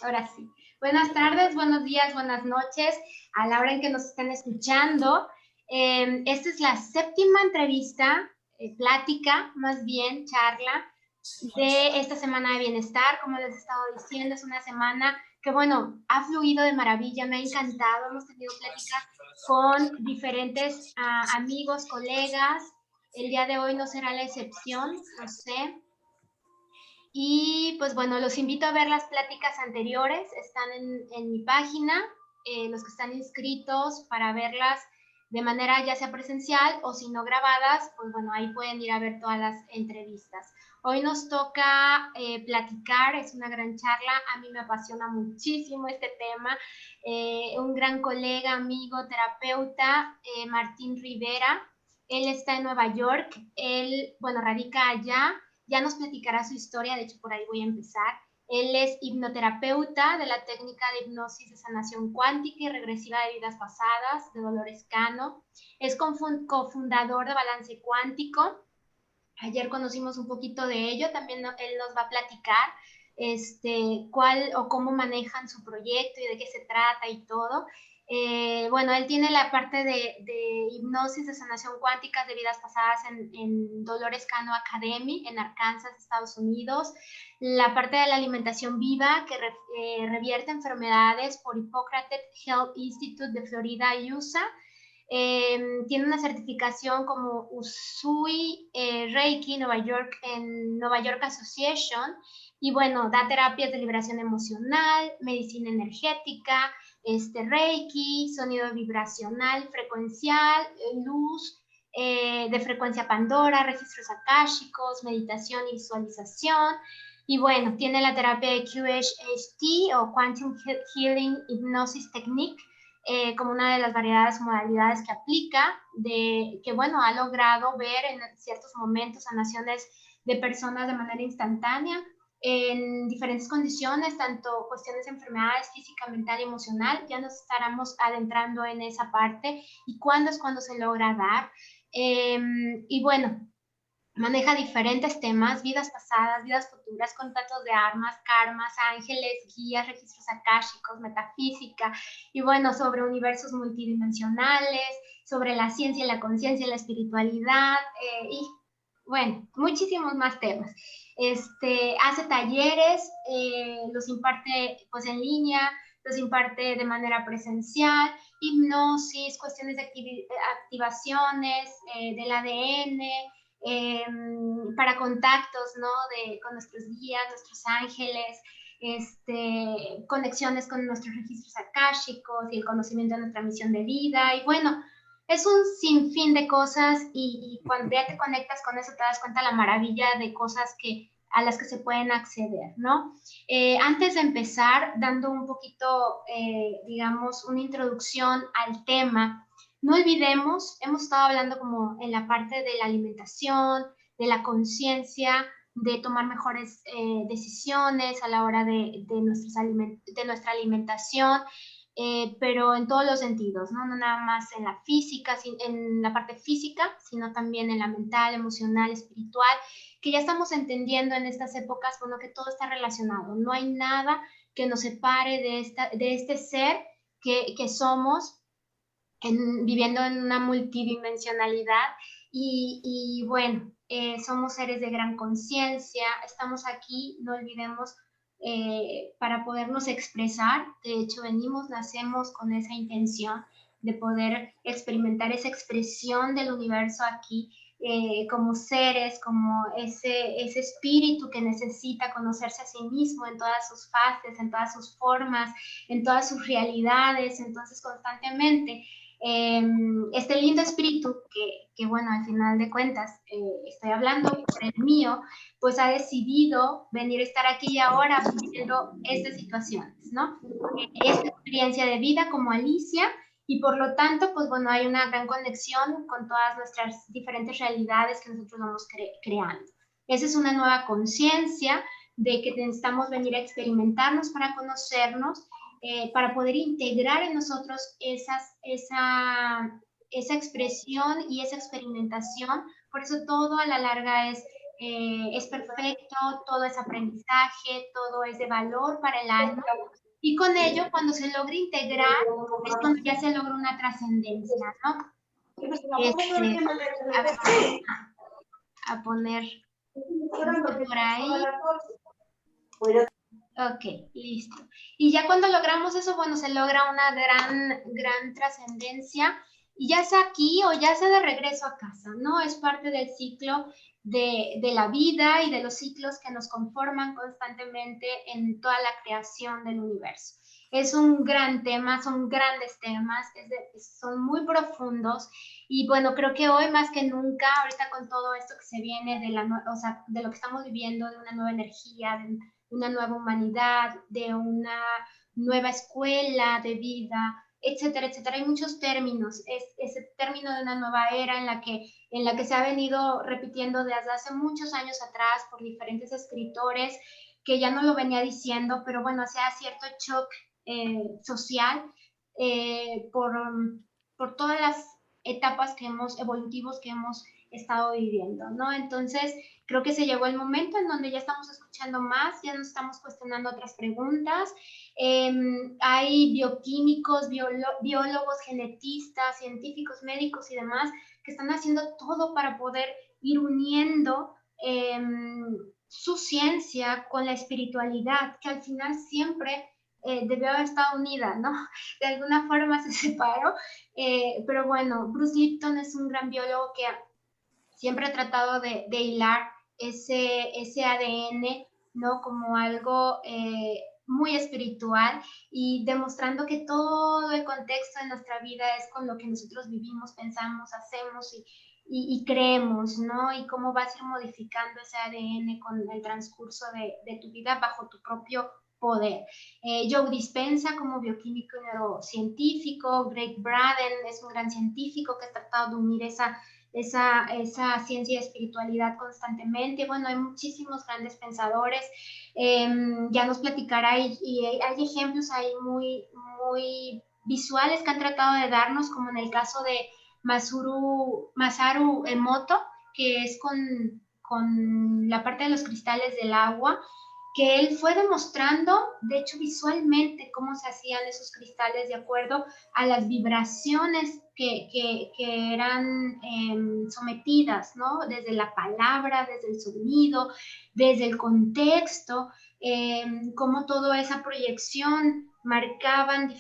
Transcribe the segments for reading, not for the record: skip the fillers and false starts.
Ahora sí. Buenas tardes, buenos días, buenas noches, a la hora en que nos estén escuchando. Esta es la séptima entrevista, plática, más bien, charla, de esta semana de bienestar. Como les he estado diciendo, es una semana que, bueno, ha fluido de maravilla, me ha encantado. Hemos tenido pláticas con diferentes amigos, colegas. El día de hoy no será la excepción, lo sé. Y pues bueno, los invito a ver las pláticas anteriores, están en mi página, los que están inscritos para verlas de manera ya sea presencial o si no grabadas, pues bueno, ahí pueden ir a ver todas las entrevistas. Hoy nos toca platicar, es una gran charla, a mí me apasiona muchísimo este tema. Un gran colega, amigo, terapeuta, Martín Rivera, él está en Nueva York, él, bueno, radica allá. Ya nos platicará su historia, de hecho por ahí voy a empezar. Él es hipnoterapeuta de la técnica de hipnosis de sanación cuántica y regresiva de vidas pasadas, de Dolores Cano. Es cofundador de Balance Cuántico. Ayer conocimos un poquito de ello, también él nos va a platicar cuál o cómo manejan su proyecto y de qué se trata y todo. Bueno, él tiene la parte de hipnosis de sanación cuántica de vidas pasadas en Dolores Cano Academy, en Arkansas, Estados Unidos. La parte de la alimentación viva que revierte enfermedades por Hippocrates Health Institute de Florida y USA. Tiene una certificación como Usui Reiki Nueva York en Nueva York Association y bueno, da terapias de liberación emocional, medicina energética, Reiki, sonido vibracional, frecuencial, luz, de frecuencia Pandora, registros akáshicos, meditación y visualización. Y bueno, tiene la terapia de QHHT o Quantum Healing Hypnosis Technique, como una de las variedades modalidades que aplica, que bueno, ha logrado ver en ciertos momentos sanaciones de personas de manera instantánea, en diferentes condiciones, tanto cuestiones de enfermedades física, mental y emocional. Ya nos estaremos adentrando en esa parte y cuándo es cuando se logra dar. Y bueno, maneja diferentes temas, vidas pasadas, vidas futuras, contratos de armas, karmas, ángeles, guías, registros akáshicos, metafísica, y bueno, sobre universos multidimensionales, sobre la ciencia y la conciencia y la espiritualidad, y bueno, muchísimos más temas. Hace talleres, los imparte pues en línea, los imparte de manera presencial, hipnosis, cuestiones de activaciones del ADN, para contactos, ¿no? Con nuestros guías, nuestros ángeles, conexiones con nuestros registros akáshicos y el conocimiento de nuestra misión de vida. Y bueno, es un sinfín de cosas y cuando ya te conectas con eso te das cuenta la maravilla de cosas a las que se pueden acceder, ¿no? Antes de empezar, dando un poquito, digamos, una introducción al tema, no olvidemos, hemos estado hablando como en la parte de la alimentación, de la conciencia, de tomar mejores decisiones a la hora de nuestra alimentación, pero en todos los sentidos, ¿no? No nada más en la física, en la parte física, sino también en la mental, emocional, espiritual, que ya estamos entendiendo en estas épocas, bueno, que todo está relacionado. No hay nada que nos separe de este ser que somos, viviendo en una multidimensionalidad y bueno, somos seres de gran conciencia, estamos aquí, no olvidemos, para podernos expresar. De hecho, nacemos con esa intención de poder experimentar esa expresión del universo aquí, como seres, como ese espíritu que necesita conocerse a sí mismo en todas sus fases, en todas sus formas, en todas sus realidades. Entonces, constantemente, este lindo espíritu que, bueno, al final de cuentas, estoy hablando por el mío, pues ha decidido venir a estar aquí y ahora viviendo estas situaciones, ¿no? Esta experiencia de vida como Alicia, y por lo tanto, pues bueno, hay una gran conexión con todas nuestras diferentes realidades que nosotros vamos creando. Esa es una nueva conciencia de que necesitamos venir a experimentarnos para conocernos, para poder integrar en nosotros esa expresión y esa experimentación. Por eso todo a la larga es es perfecto, todo es aprendizaje, todo es de valor para el alma. Y con ello, cuando se logra integrar, es cuando ya se logra una trascendencia, ¿no? A ver, vamos a poner esto por ahí. Ok, listo. Y ya cuando logramos eso, bueno, se logra una gran trascendencia, y ya sea aquí o ya sea de regreso a casa, ¿no? Es parte del ciclo de la vida y de los ciclos que nos conforman constantemente en toda la creación del universo. Es un gran tema, son grandes temas, son muy profundos, y bueno, creo que hoy más que nunca, ahorita con todo esto que se viene o sea, de lo que estamos viviendo, de una nueva energía, de una nueva humanidad, de una nueva escuela de vida, etcétera, etcétera. Hay muchos términos. Es ese término de una nueva era en la que se ha venido repitiendo desde hace muchos años atrás por diferentes escritores, que ya no lo venía diciendo, pero bueno, hacía cierto shock social por todas las etapas evolutivos que hemos estado viviendo, ¿no? Entonces, creo que se llegó el momento en donde ya estamos escuchando más, ya nos estamos cuestionando otras preguntas. Hay bioquímicos, biólogos, genetistas, científicos, médicos y demás que están haciendo todo para poder ir uniendo su ciencia con la espiritualidad, que al final siempre debió haber estado unida, ¿no? De alguna forma se separó, pero bueno, Bruce Lipton es un gran biólogo que siempre ha tratado de hilar ese ADN, ¿no? Como algo muy espiritual, y demostrando que todo el contexto de nuestra vida es con lo que nosotros vivimos, pensamos, hacemos y creemos, ¿no? Y cómo vas a ir modificando ese ADN con el transcurso de tu vida bajo tu propio poder. Joe Dispenza como bioquímico y neurocientífico, Greg Braden es un gran científico que ha tratado de unir esa ciencia y espiritualidad constantemente. Bueno, hay muchísimos grandes pensadores, ya nos platicará, y hay ejemplos ahí muy visuales que han tratado de darnos, como en el caso de Masaru Emoto, que es con la parte de los cristales del agua, que él fue demostrando, de hecho visualmente, cómo se hacían esos cristales de acuerdo a las vibraciones que eran sometidas, ¿no? Desde la palabra, desde el sonido, desde el contexto, cómo toda esa proyección marcaban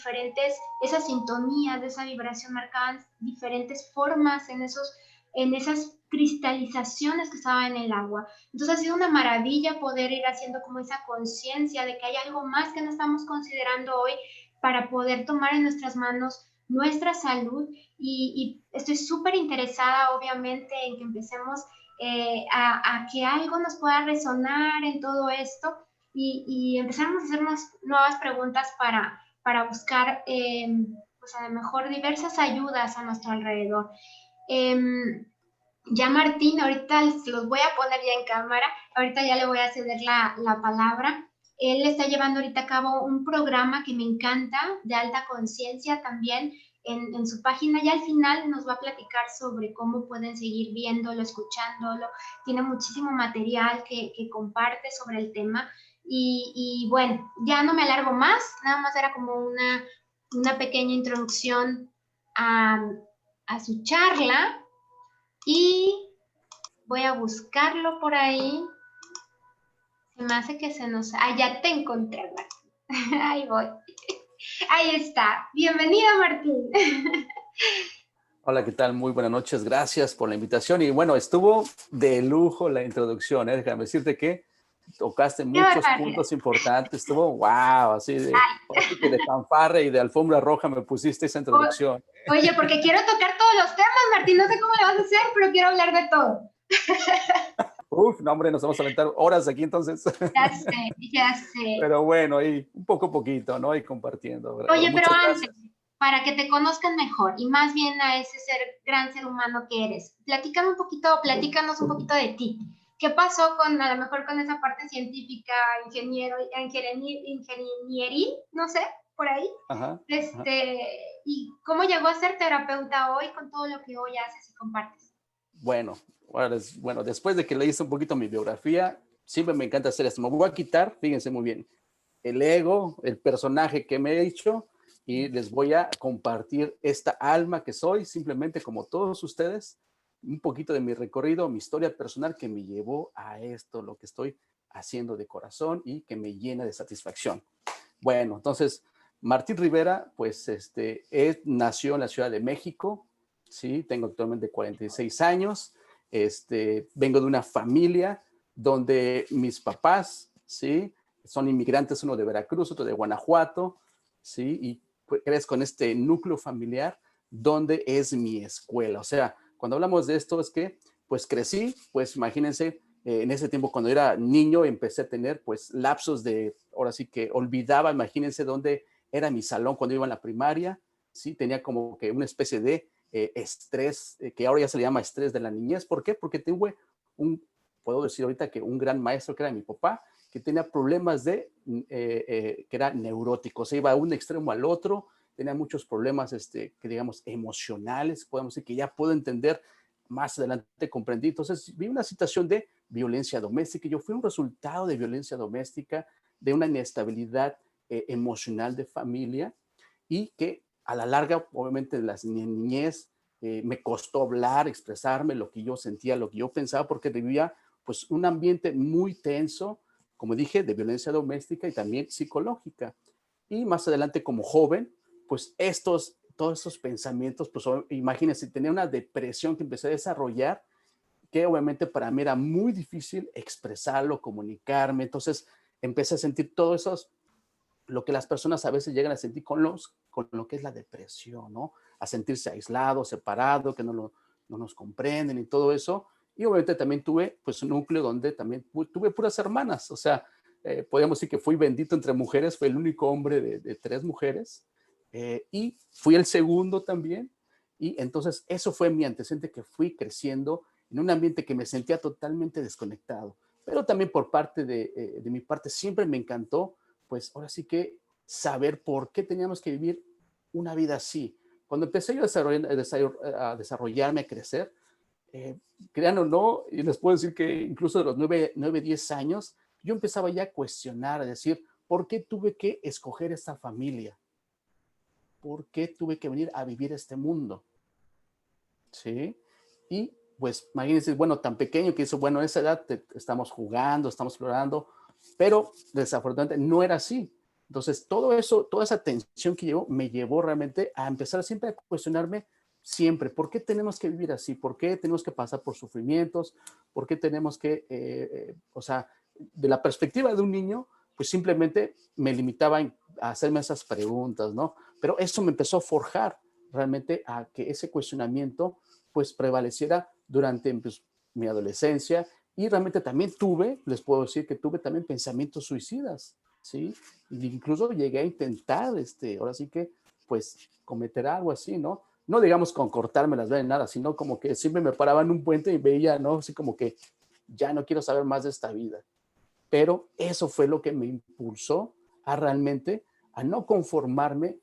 esa sintonía de esa vibración marcaban diferentes formas en esas cristalizaciones que estaban en el agua. Entonces ha sido una maravilla poder ir haciendo como esa conciencia de que hay algo más que no estamos considerando hoy para poder tomar en nuestras manos nuestra salud, y estoy súper interesada obviamente en que empecemos a que algo nos pueda resonar en todo esto, y empezamos a hacernos nuevas preguntas para buscar pues a lo mejor diversas ayudas a nuestro alrededor. Ya Martín, ahorita los voy a poner ya en cámara, ahorita ya le voy a ceder la palabra. Él está llevando ahorita a cabo un programa que me encanta, de alta conciencia también, en su página, y al final nos va a platicar sobre cómo pueden seguir viéndolo, escuchándolo. Tiene muchísimo material que comparte sobre el tema, y bueno, ya no me alargo más, nada más era como una pequeña introducción a su charla, y voy a buscarlo por ahí. Se me hace que se nos... Ah, ya te encontré, Martín. Ahí voy. Ahí está. Bienvenida, Martín. Hola, ¿qué tal? Muy buenas noches. Gracias por la invitación. Y bueno, estuvo de lujo la introducción, ¿eh? Déjame decirte que tocaste muchos puntos importantes. Estuvo wow, así de fanfarra y de alfombra roja me pusiste esa introducción. Oye, porque quiero tocar todos los temas, Martín. No sé cómo le vas a hacer, pero quiero hablar de todo. Uf, no, hombre, nos vamos a aventar horas aquí entonces. Ya sé, ya sé. Pero bueno, y un poquito, ¿no? Y compartiendo. Oye, pero antes, para que te conozcan mejor y más bien a ese gran ser humano que eres, platícanos un poquito de ti. ¿Qué pasó a lo mejor con esa parte científica, ingenieril, no sé, por ahí? Ajá, ¿Y cómo llegó a ser terapeuta hoy con todo lo que hoy haces y compartes? Bueno, bueno, después de que leíste un poquito mi biografía, siempre me encanta hacer esto. Me voy a quitar, fíjense muy bien, el ego, el personaje que me he hecho y les voy a compartir esta alma que soy, simplemente como todos ustedes, un poquito de mi recorrido, mi historia personal que me llevó a esto, lo que estoy haciendo de corazón y que me llena de satisfacción. Bueno, entonces, Martín Rivera, pues, nació en la Ciudad de México, ¿sí? Tengo actualmente 46 años, vengo de una familia donde mis papás, ¿sí? Son inmigrantes, uno de Veracruz, otro de Guanajuato, ¿sí? Y pues, crezco con este núcleo familiar donde es mi escuela. O sea, cuando hablamos de esto es que, pues crecí, pues imagínense, en ese tiempo cuando era niño empecé a tener pues lapsos de, ahora sí que olvidaba, imagínense dónde era mi salón cuando iba en la primaria, sí, tenía como que una especie de estrés, que ahora ya se le llama estrés de la niñez. ¿Por qué? Porque tuve puedo decir ahorita que un gran maestro que era mi papá, que tenía problemas que era neurótico, se iba de un extremo al otro, tenía muchos problemas, que digamos, emocionales, podemos decir que ya puedo entender, más adelante comprendí. Entonces, vi una situación de violencia doméstica. Yo fui un resultado de violencia doméstica, de una inestabilidad emocional de familia y que a la larga, obviamente, en la niñez me costó hablar, expresarme lo que yo sentía, lo que yo pensaba, porque vivía pues un ambiente muy tenso, como dije, de violencia doméstica y también psicológica. Y más adelante como joven, pues todos estos pensamientos, pues imagínense, tenía una depresión que empecé a desarrollar, que obviamente para mí era muy difícil expresarlo, comunicarme. Entonces empecé a sentir todo eso, lo que las personas a veces llegan a sentir con lo que es la depresión, ¿no? A sentirse aislado, separado, que no nos comprenden y todo eso. Y obviamente también tuve pues un núcleo donde también tuve puras hermanas, o sea, podríamos decir que fui bendito entre mujeres, fui el único hombre de tres mujeres, y fui el segundo también, y entonces eso fue mi antecedente, que fui creciendo en un ambiente que me sentía totalmente desconectado, pero también por parte de mi parte siempre me encantó, pues ahora sí que saber por qué teníamos que vivir una vida así. Cuando empecé yo a desarrollarme, a crecer, eh, crean o no, y les puedo decir que incluso de los 10 años, yo empezaba ya a cuestionar, a decir, ¿por qué tuve que escoger esta familia? ¿Por qué tuve que venir a vivir este mundo? ¿Sí? Y pues imagínense, bueno, tan pequeño que hizo, bueno, a esa edad estamos jugando, estamos explorando, pero desafortunadamente no era así. Entonces, todo eso, toda esa tensión que llevó, me llevó realmente a empezar siempre a cuestionarme siempre, ¿por qué tenemos que vivir así? ¿Por qué tenemos que pasar por sufrimientos? ¿Por qué tenemos que, o sea, de la perspectiva de un niño, pues simplemente me limitaba a hacerme esas preguntas, ¿no? Pero eso me empezó a forjar realmente a que ese cuestionamiento pues prevaleciera durante pues, mi adolescencia, y realmente también les puedo decir que tuve también pensamientos suicidas, ¿sí? E incluso llegué a intentar, ahora sí que, pues, cometer algo así, ¿no? No digamos con cortarme las venas, nada, sino como que siempre me paraba en un puente y veía, ¿no? Así como que ya no quiero saber más de esta vida. Pero eso fue lo que me impulsó a realmente, a no conformarme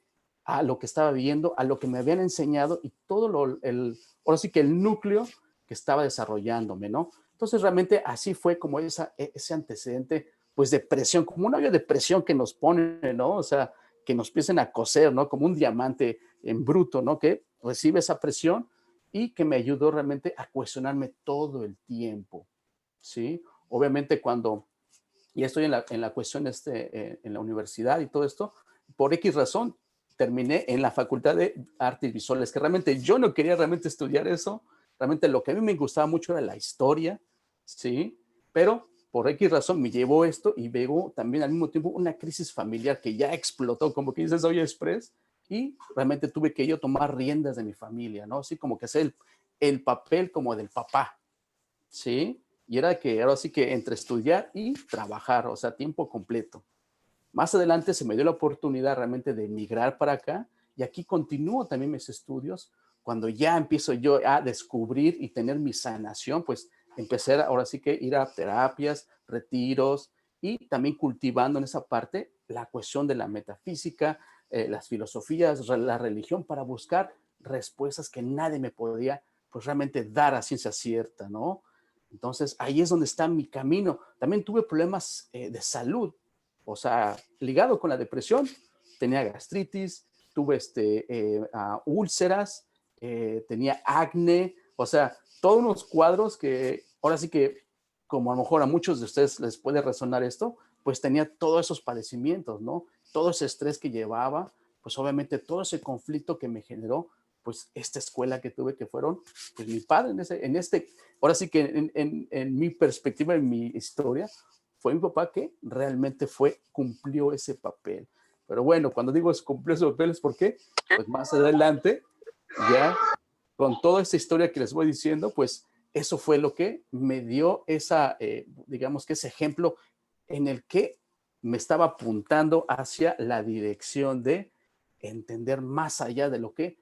a lo que estaba viendo, a lo que me habían enseñado y todo ahora sí que el núcleo que estaba desarrollándome, ¿no? Entonces realmente así fue como ese antecedente, pues de presión, como una olla de presión que nos pone, ¿no? O sea, que nos empiecen a coser, ¿no? Como un diamante en bruto, ¿no? Que recibe esa presión y que me ayudó realmente a cuestionarme todo el tiempo, ¿sí? Obviamente cuando y estoy en la cuestión en la universidad y todo esto, por X razón, terminé en la Facultad de Artes Visuales, que realmente yo no quería realmente estudiar eso, realmente lo que a mí me gustaba mucho era la historia, ¿sí? Pero por X razón me llevó esto y veo también al mismo tiempo una crisis familiar que ya explotó, como que dices hoy Express, y realmente tuve que yo tomar riendas de mi familia, ¿no? Así como que hacer el papel como del papá, ¿sí? Y era que ahora sí que entre estudiar y trabajar, o sea, tiempo completo. Más adelante se me dio la oportunidad realmente de emigrar para acá y aquí continúo también mis estudios. Cuando ya empiezo yo a descubrir y tener mi sanación, pues empecé ahora sí que ir a terapias, retiros y también cultivando en esa parte la cuestión de la metafísica, las filosofías, la religión, para buscar respuestas que nadie me podía pues realmente dar a ciencia cierta, ¿no? Entonces, ahí es donde está mi camino. También tuve problemas de salud, o sea, ligado con la depresión. Tenía gastritis, tuve úlceras, tenía acné, o sea, todos unos cuadros que ahora sí que, como a lo mejor a muchos de ustedes les puede resonar esto, pues tenía todos esos padecimientos, ¿no? Todo ese estrés que llevaba, pues obviamente todo ese conflicto que me generó, pues esta escuela que tuve, que fueron, pues mi padre ahora sí que en mi perspectiva, en mi historia, fue mi papá que realmente cumplió ese papel. Pero bueno, cuando digo cumplió ese papel es porque, pues más adelante, ya con toda esta historia que les voy diciendo, pues eso fue lo que me dio digamos que ese ejemplo en el que me estaba apuntando hacia la dirección de entender más allá de lo que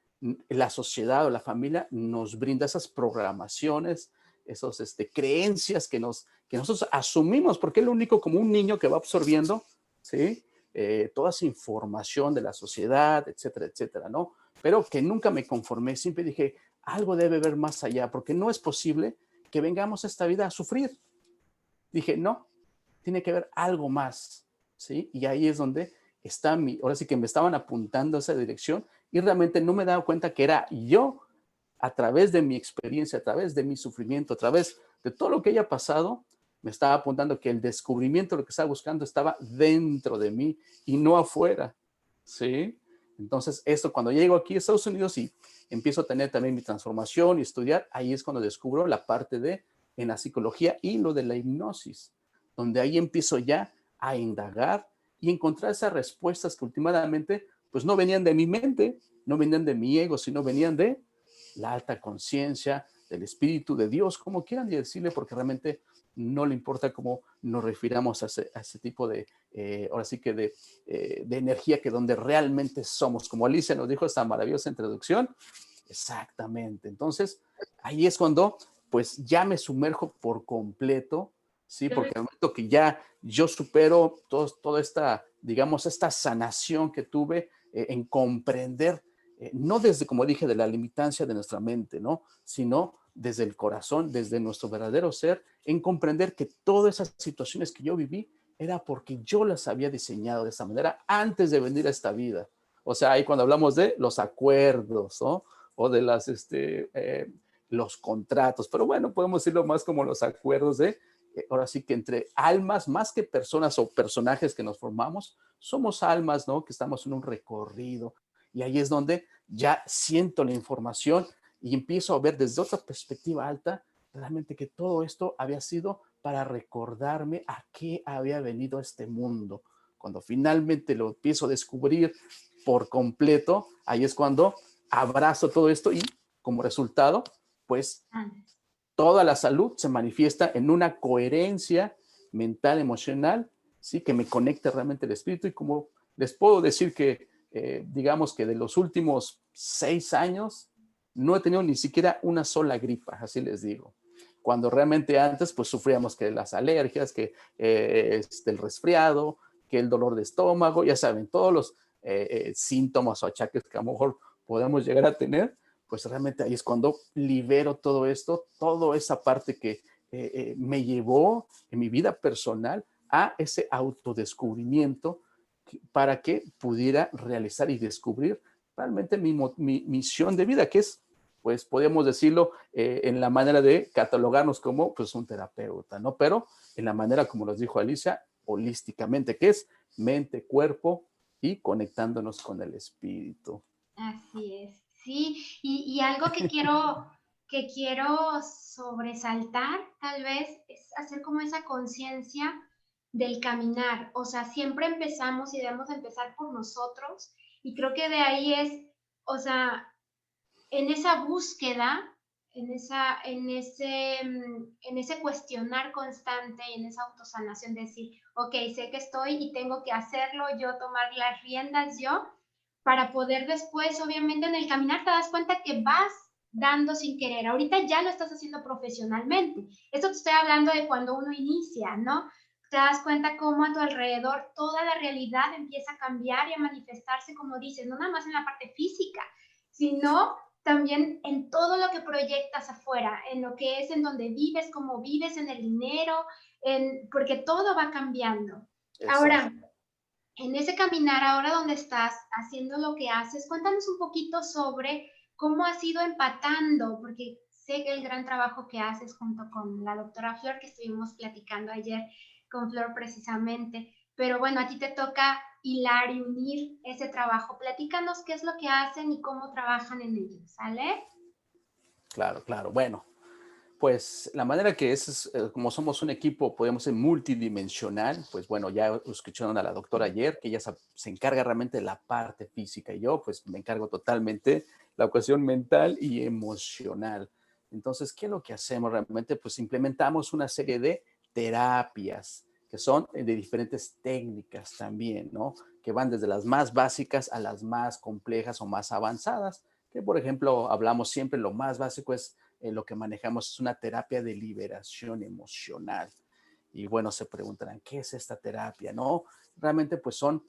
la sociedad o la familia nos brinda, esas programaciones, esas creencias que nosotros asumimos, porque es lo único como un niño que va absorbiendo, ¿sí? Toda esa información de la sociedad, etcétera, etcétera, ¿no? Pero que nunca me conformé, siempre dije, algo debe haber más allá, porque no es posible que vengamos a esta vida a sufrir. Dije, no, tiene que haber algo más, ¿sí? Y ahí es donde ahora sí que me estaban apuntando a esa dirección y realmente no me daba cuenta que era yo, a través de mi experiencia, a través de mi sufrimiento, a través de todo lo que haya pasado, me estaba apuntando que el descubrimiento, lo que estaba buscando, estaba dentro de mí y no afuera, ¿sí? Entonces, esto cuando llego aquí a Estados Unidos y empiezo a tener también mi transformación y estudiar, ahí es cuando descubro la parte en la psicología y lo de la hipnosis, donde ahí empiezo ya a indagar y encontrar esas respuestas que últimamente pues no venían de mi mente, no venían de mi ego, sino venían de la alta conciencia, del Espíritu de Dios, como quieran decirle, porque realmente no le importa cómo nos refiramos a ese tipo ahora sí que de energía que donde realmente somos, como Alicia nos dijo esta maravillosa introducción, exactamente. Entonces, ahí es cuando pues ya me sumerjo por completo, ¿sí? Porque al momento que ya yo supero toda esta, digamos, esta sanación que tuve en comprender, no desde, como dije, de la limitancia de nuestra mente, ¿no? Sino desde el corazón, desde nuestro verdadero ser, en comprender que todas esas situaciones que yo viví era porque yo las había diseñado de esa manera antes de venir a esta vida. O sea, ahí cuando hablamos de los acuerdos, ¿no? O de los contratos, pero bueno, podemos decirlo más como los acuerdos ahora sí que entre almas, más que personas o personajes que nos formamos, somos almas, ¿no? Que estamos en un recorrido. Y ahí es donde ya siento la información y empiezo a ver desde otra perspectiva alta realmente que todo esto había sido para recordarme a qué había venido a este mundo. Cuando finalmente lo empiezo a descubrir por completo, ahí es cuando abrazo todo esto y como resultado, pues toda la salud se manifiesta en una coherencia mental, emocional, ¿sí? Que me conecte realmente el espíritu y como les puedo decir que, digamos que de los últimos 6 años, no he tenido ni siquiera una sola gripa, así les digo. Cuando realmente antes, pues sufríamos que las alergias, que el resfriado, que el dolor de estómago, ya saben, todos los síntomas o achaques que a lo mejor podemos llegar a tener, pues realmente ahí es cuando libero todo esto, toda esa parte que me llevó en mi vida personal a ese autodescubrimiento para que pudiera realizar y descubrir realmente mi misión de vida, que es, pues podríamos decirlo, en la manera de catalogarnos como pues un terapeuta, ¿no? Pero en la manera, como nos dijo Alicia, holísticamente, que es mente, cuerpo y conectándonos con el espíritu. Así es, sí, y algo que quiero sobresaltar, tal vez, es hacer como esa conciencia del caminar. O sea, siempre empezamos y debemos empezar por nosotros, y creo que de ahí es, o sea, en esa búsqueda, en ese cuestionar constante, en esa autosanación, de decir, ok, sé que estoy y tengo que hacerlo yo, tomar las riendas yo, para poder después, obviamente, en el caminar te das cuenta que vas dando sin querer. Ahorita ya lo estás haciendo profesionalmente. Esto te estoy hablando de cuando uno inicia, ¿no? Te das cuenta cómo a tu alrededor toda la realidad empieza a cambiar y a manifestarse, como dices, no nada más en la parte física, sino también en todo lo que proyectas afuera, en lo que es en donde vives, cómo vives, en el dinero, porque todo va cambiando. Exacto. Ahora, en ese caminar, ahora donde estás haciendo lo que haces, cuéntanos un poquito sobre cómo has ido empatando, porque sé que el gran trabajo que haces junto con la doctora Flor, que estuvimos platicando ayer con Flor precisamente, pero bueno, a ti te toca hilar y unir ese trabajo. Platícanos qué es lo que hacen y cómo trabajan en ello, ¿sale? Claro, claro. Bueno, pues la manera que es, como somos un equipo, podemos ser multidimensional, pues bueno, ya escucharon a la doctora ayer, que ella se encarga realmente de la parte física y yo pues me encargo totalmente la cuestión mental y emocional. Entonces, ¿qué es lo que hacemos realmente? Pues implementamos una serie de terapias que son de diferentes técnicas también, ¿no? Que van desde las más básicas a las más complejas o más avanzadas, que por ejemplo, hablamos siempre, lo más básico es lo que manejamos es una terapia de liberación emocional. Y bueno, se preguntarán, ¿qué es esta terapia? No, realmente pues son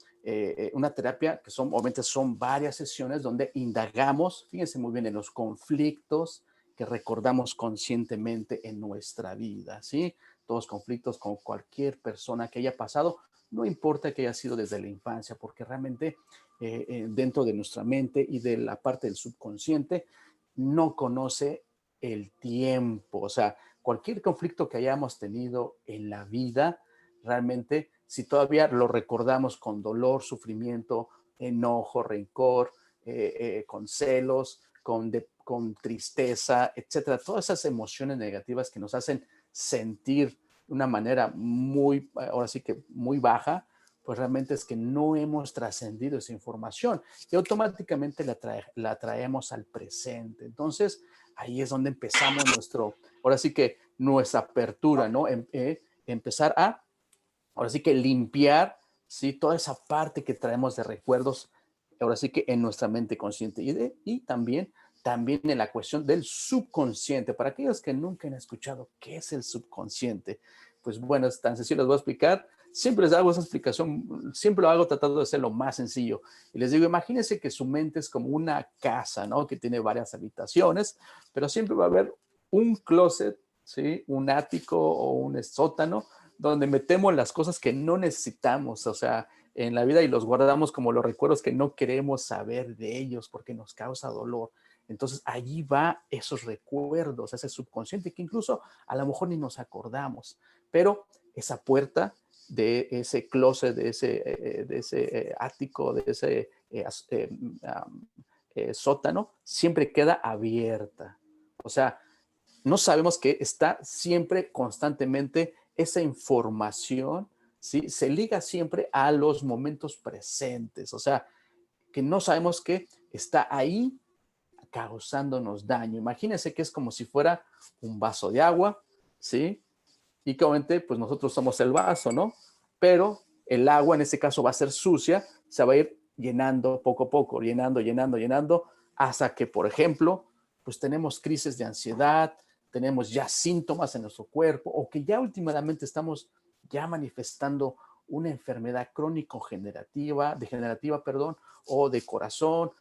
una terapia que son, obviamente son varias sesiones donde indagamos, fíjense muy bien, en los conflictos que recordamos conscientemente en nuestra vida, ¿sí? Todos conflictos con cualquier persona que haya pasado, no importa que haya sido desde la infancia, porque realmente dentro de nuestra mente y de la parte del subconsciente no conoce el tiempo, o sea, cualquier conflicto que hayamos tenido en la vida, realmente, si todavía lo recordamos con dolor, sufrimiento, enojo, rencor, con celos, con tristeza, etcétera, todas esas emociones negativas que nos hacen sentir de una manera muy, ahora sí que muy baja, pues realmente es que no hemos trascendido esa información y automáticamente la traemos al presente. Entonces, ahí es donde empezamos ahora sí que nuestra apertura, ¿no? Empezar a, ahora sí que limpiar, ¿sí? Toda esa parte que traemos de recuerdos, ahora sí que en nuestra mente consciente y también en la cuestión del subconsciente. Para aquellos que nunca han escuchado qué es el subconsciente, pues bueno, es tan sencillo, les voy a explicar. Siempre les hago esa explicación, siempre lo hago tratando de ser lo más sencillo. Y les digo, imagínense que su mente es como una casa, ¿no? Que tiene varias habitaciones, pero siempre va a haber un closet, ¿sí? Un ático o un sótano donde metemos las cosas que no necesitamos, o sea, en la vida y los guardamos como los recuerdos que no queremos saber de ellos porque nos causa dolor. Entonces allí va esos recuerdos, ese subconsciente que incluso a lo mejor ni nos acordamos, pero esa puerta de ese closet, de ese ático, de ese sótano, siempre queda abierta. O sea, no sabemos que está siempre constantemente esa información, ¿sí? Se liga siempre a los momentos presentes, o sea, que no sabemos que está ahí causándonos daño. Imagínense que es como si fuera un vaso de agua, ¿sí? Y que obviamente, pues nosotros somos el vaso, ¿no? Pero el agua en este caso va a ser sucia, se va a ir llenando poco a poco, llenando, llenando, llenando, hasta que, por ejemplo, pues tenemos crisis de ansiedad, tenemos ya síntomas en nuestro cuerpo o que ya últimamente estamos ya manifestando una enfermedad degenerativa, perdón, o de corazón,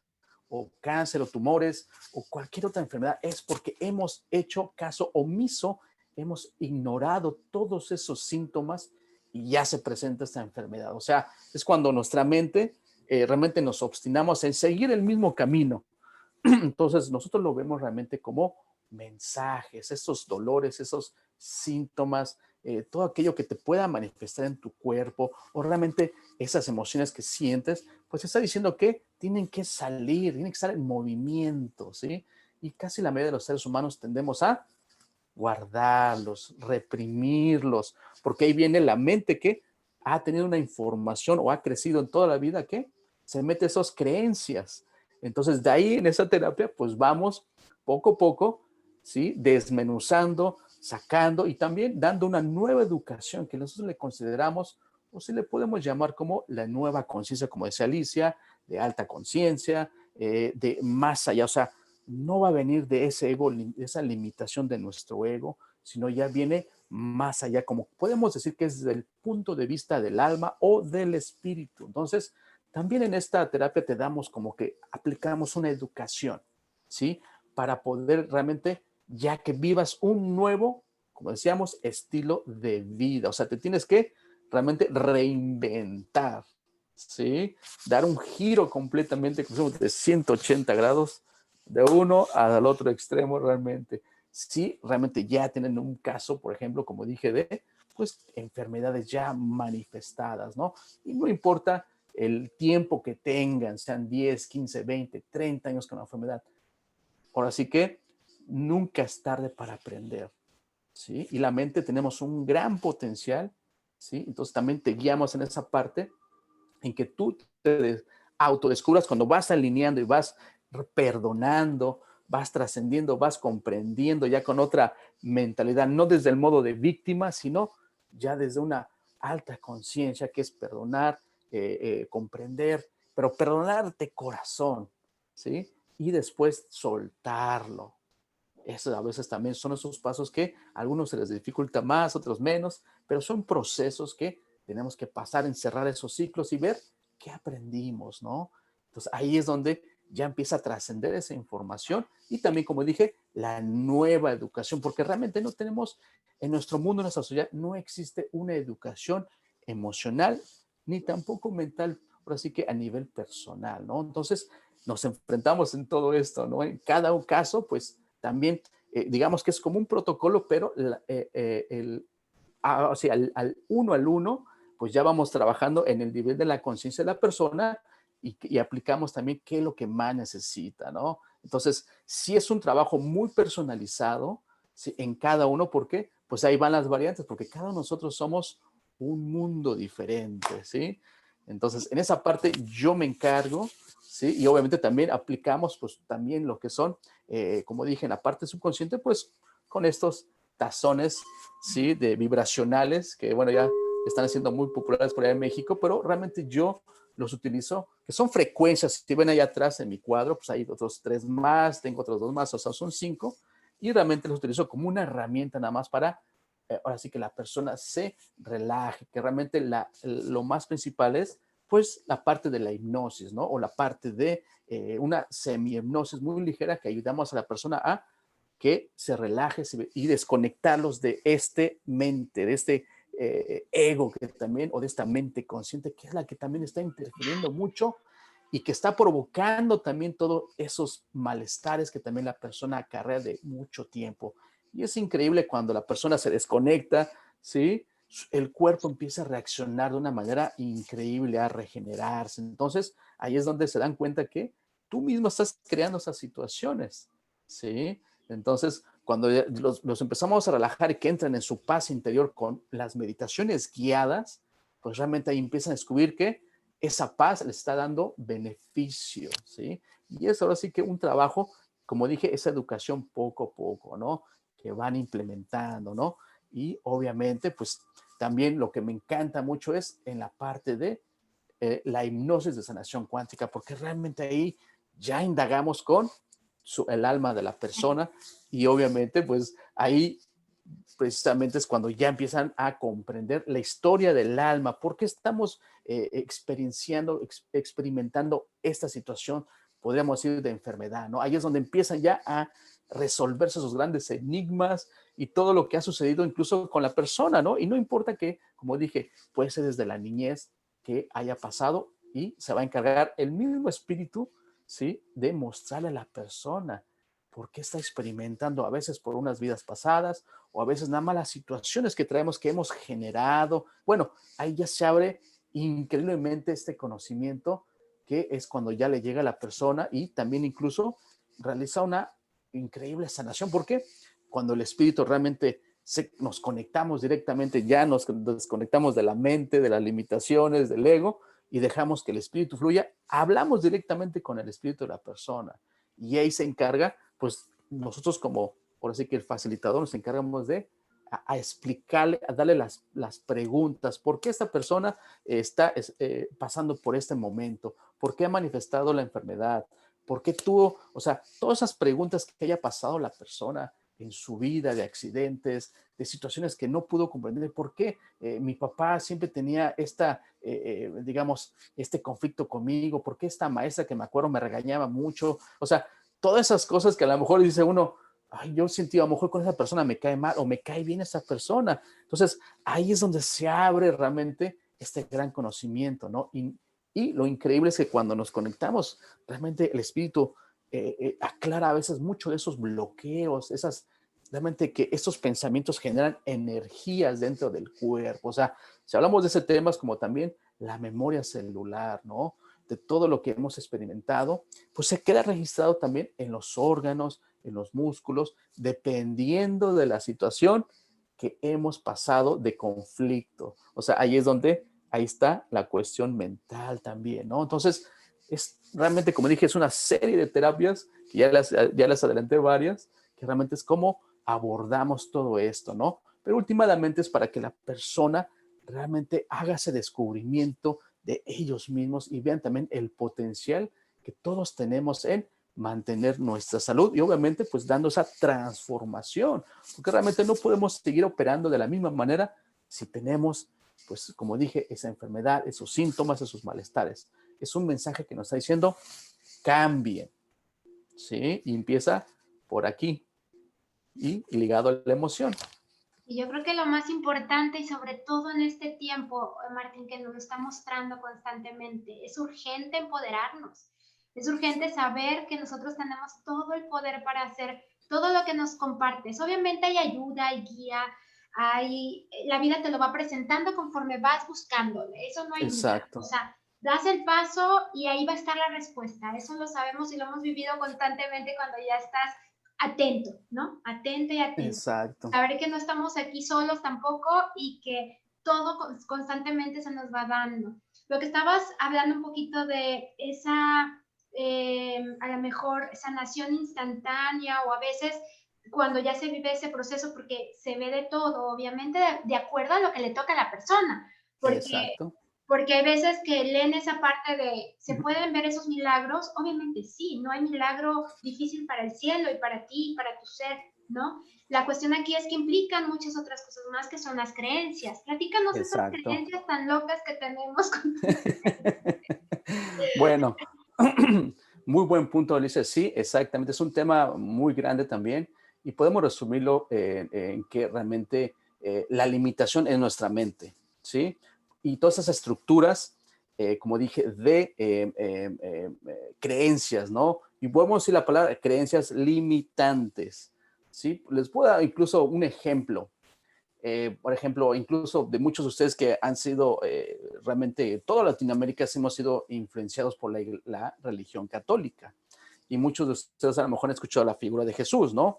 o cáncer o tumores o cualquier otra enfermedad, es porque hemos hecho caso omiso, hemos ignorado todos esos síntomas y ya se presenta esta enfermedad. O sea, es cuando nuestra mente realmente nos obstinamos en seguir el mismo camino. Entonces, nosotros lo vemos realmente como mensajes, esos dolores, esos síntomas, todo aquello que te pueda manifestar en tu cuerpo o realmente esas emociones que sientes, pues está diciendo que tienen que salir, tienen que estar en movimiento, ¿sí? Y casi la mayoría de los seres humanos tendemos a guardarlos, reprimirlos, porque ahí viene la mente que ha tenido una información o ha crecido en toda la vida que se mete esas creencias. Entonces, de ahí en esa terapia, pues vamos poco a poco, ¿sí? Desmenuzando, sacando y también dando una nueva educación que nosotros le consideramos, o si le podemos llamar como la nueva conciencia, como decía Alicia, de alta conciencia, de más allá, o sea, no va a venir de ese ego, de esa limitación de nuestro ego, sino ya viene más allá, como podemos decir que es desde el punto de vista del alma o del espíritu. Entonces, también en esta terapia te damos como que aplicamos una educación. ¿sí? Para poder realmente, ya que vivas un nuevo, como decíamos, estilo de vida. O sea, te tienes que realmente reinventar, ¿sí? Dar un giro completamente de 180 grados de uno al otro extremo realmente. Sí, realmente ya tienen un caso, por ejemplo, como dije, de pues enfermedades ya manifestadas, ¿no? Y no importa el tiempo que tengan, sean 10, 15, 20, 30 años con la enfermedad. Ahora sí que nunca es tarde para aprender, ¿sí? Y la mente tenemos un gran potencial, ¿sí? Entonces también te guiamos en esa parte en que tú te autodescubras cuando vas alineando y vas perdonando, vas trascendiendo, vas comprendiendo ya con otra mentalidad, no desde el modo de víctima, sino ya desde una alta conciencia que es perdonar, comprender, pero perdonar de corazón, ¿sí? Y después soltarlo. Eso a veces también son esos pasos que a algunos se les dificulta más, otros menos, pero son procesos que tenemos que pasar, encerrar esos ciclos y ver qué aprendimos, ¿no? Entonces ahí es donde ya empieza a trascender esa información y también, como dije, la nueva educación, porque realmente no tenemos, en nuestro mundo, en nuestra sociedad, no existe una educación emocional ni tampoco mental, por así que a nivel personal, ¿no? Entonces nos enfrentamos en todo esto, ¿no? En cada caso, pues también, digamos que es como un protocolo, pero o sea, al uno, pues ya vamos trabajando en el nivel de la conciencia de la persona y aplicamos también qué es lo que más necesita, ¿no? Entonces, sí es un trabajo muy personalizado, ¿sí? En cada uno, ¿por qué? Pues ahí van las variantes, porque cada uno de nosotros somos un mundo diferente, ¿sí? Entonces, en esa parte yo me encargo, ¿sí? Y obviamente también aplicamos, pues también lo que son, como dije, en la parte subconsciente, pues con estos tazones, ¿sí? De vibracionales, que bueno, ya están siendo muy populares por allá en México, pero realmente yo los utilizo, que son frecuencias. Si ven ahí atrás en mi cuadro, pues hay otros 3 más, tengo otros 2 más, o sea, son 5, y realmente los utilizo como una herramienta nada más para, ahora sí que la persona se relaje, que realmente lo más principal es, pues, la parte de la hipnosis, ¿no? O la parte de una semi-hipnosis muy ligera que ayudamos a la persona a que se relaje y desconectarlos de este mente, de este ego que también, o de esta mente consciente, que es la que también está interfiriendo mucho y que está provocando también todos esos malestares que también la persona acarrea de mucho tiempo. Y es increíble cuando la persona se desconecta, ¿sí? El cuerpo empieza a reaccionar de una manera increíble, a regenerarse. Entonces, ahí es donde se dan cuenta que tú mismo estás creando esas situaciones, ¿sí? Entonces, cuando los empezamos a relajar y que entran en su paz interior con las meditaciones guiadas, pues realmente ahí empiezan a descubrir que esa paz les está dando beneficio, ¿sí? Y es ahora sí que un trabajo, como dije, esa educación poco a poco, ¿no? Que van implementando, ¿no? Y obviamente, pues también lo que me encanta mucho es en la parte de la hipnosis de sanación cuántica, porque realmente ahí ya indagamos con el alma de la persona y obviamente pues ahí precisamente es cuando ya empiezan a comprender la historia del alma, por qué estamos experimentando esta situación, podríamos decir, de enfermedad, ¿no? Ahí es donde empiezan ya a resolverse esos grandes enigmas y todo lo que ha sucedido incluso con la persona, ¿no? Y no importa que, como dije, puede ser desde la niñez que haya pasado y se va a encargar el mismo espíritu, ¿sí? De mostrarle a la persona por qué está experimentando a veces por unas vidas pasadas o a veces nada más las situaciones que traemos, que hemos generado. Bueno, ahí ya se abre increíblemente este conocimiento que es cuando ya le llega a la persona y también incluso realiza una increíble sanación. ¿Por qué? Cuando el espíritu realmente nos conectamos directamente, ya nos desconectamos de la mente, de las limitaciones, del ego y dejamos que el espíritu fluya, hablamos directamente con el espíritu de la persona y ahí se encarga, pues nosotros como, por así que el facilitador, nos encargamos de explicarle, a darle las preguntas, ¿por qué esta persona está pasando por este momento? ¿Por qué ha manifestado la enfermedad? ¿Por qué tuvo, o sea, todas esas preguntas que haya pasado la persona en su vida, de accidentes, de situaciones que no pudo comprender? ¿Por qué mi papá siempre tenía digamos, este conflicto conmigo? ¿Por qué esta maestra que me acuerdo me regañaba mucho? O sea, todas esas cosas que a lo mejor dice uno, ay, yo sentí, a lo mejor con esa persona me cae mal o me cae bien esa persona. Entonces, ahí es donde se abre realmente este gran conocimiento, ¿no? Y lo increíble es que cuando nos conectamos, realmente el espíritu aclara a veces mucho de esos bloqueos, realmente que estos pensamientos generan energías dentro del cuerpo. O sea, si hablamos de ese tema, es como también la memoria celular, ¿no? De todo lo que hemos experimentado, pues se queda registrado también en los órganos, en los músculos, dependiendo de la situación que hemos pasado de conflicto. O sea, ahí está la cuestión mental también, ¿no? Entonces, es realmente, como dije, es una serie de terapias, que ya las adelanté varias, que realmente es como abordamos todo esto, ¿no? Pero últimamente es para que la persona realmente haga ese descubrimiento de ellos mismos y vean también el potencial que todos tenemos en mantener nuestra salud y obviamente pues dando esa transformación, porque realmente no podemos seguir operando de la misma manera si tenemos, pues como dije, esa enfermedad, esos síntomas, esos malestares. Es un mensaje que nos está diciendo, cambien, ¿sí? Y empieza por aquí y ligado a la emoción. Y yo creo que lo más importante y sobre todo en este tiempo, Martín, que nos lo está mostrando constantemente, es urgente empoderarnos. Es urgente saber que nosotros tenemos todo el poder para hacer todo lo que nos compartes. Obviamente hay ayuda, hay guía, la vida te lo va presentando conforme vas buscándole. Eso no hay duda. Exacto. O sea, das el paso y ahí va a estar la respuesta. Eso lo sabemos y lo hemos vivido constantemente cuando ya estás atento, ¿no? Atento y atento. Exacto. Saber que no estamos aquí solos tampoco y que todo constantemente se nos va dando. Lo que estabas hablando un poquito de esa, a lo mejor, sanación instantánea o a veces cuando ya se vive ese proceso, porque se ve de todo, obviamente, de acuerdo a lo que le toca a la persona, porque Exacto. porque hay veces que leen esa parte de, ¿se pueden ver esos milagros? Obviamente sí, no hay milagro difícil para el cielo y para ti y para tu ser, ¿no? La cuestión aquí es que implican muchas otras cosas más que son las creencias. Platícanos esas Exacto. creencias tan locas que tenemos. Bueno, muy buen punto, Alicia. Sí, exactamente. Es un tema muy grande también y podemos resumirlo en que realmente la limitación es nuestra mente, ¿sí? Y todas esas estructuras, como dije, de creencias, ¿no? Y podemos decir la palabra creencias limitantes, ¿sí? Les puedo dar incluso un ejemplo. Por ejemplo, incluso de muchos de ustedes que han sido realmente, toda Latinoamérica hemos sido influenciados por la religión católica. Y muchos de ustedes a lo mejor han escuchado la figura de Jesús, ¿no?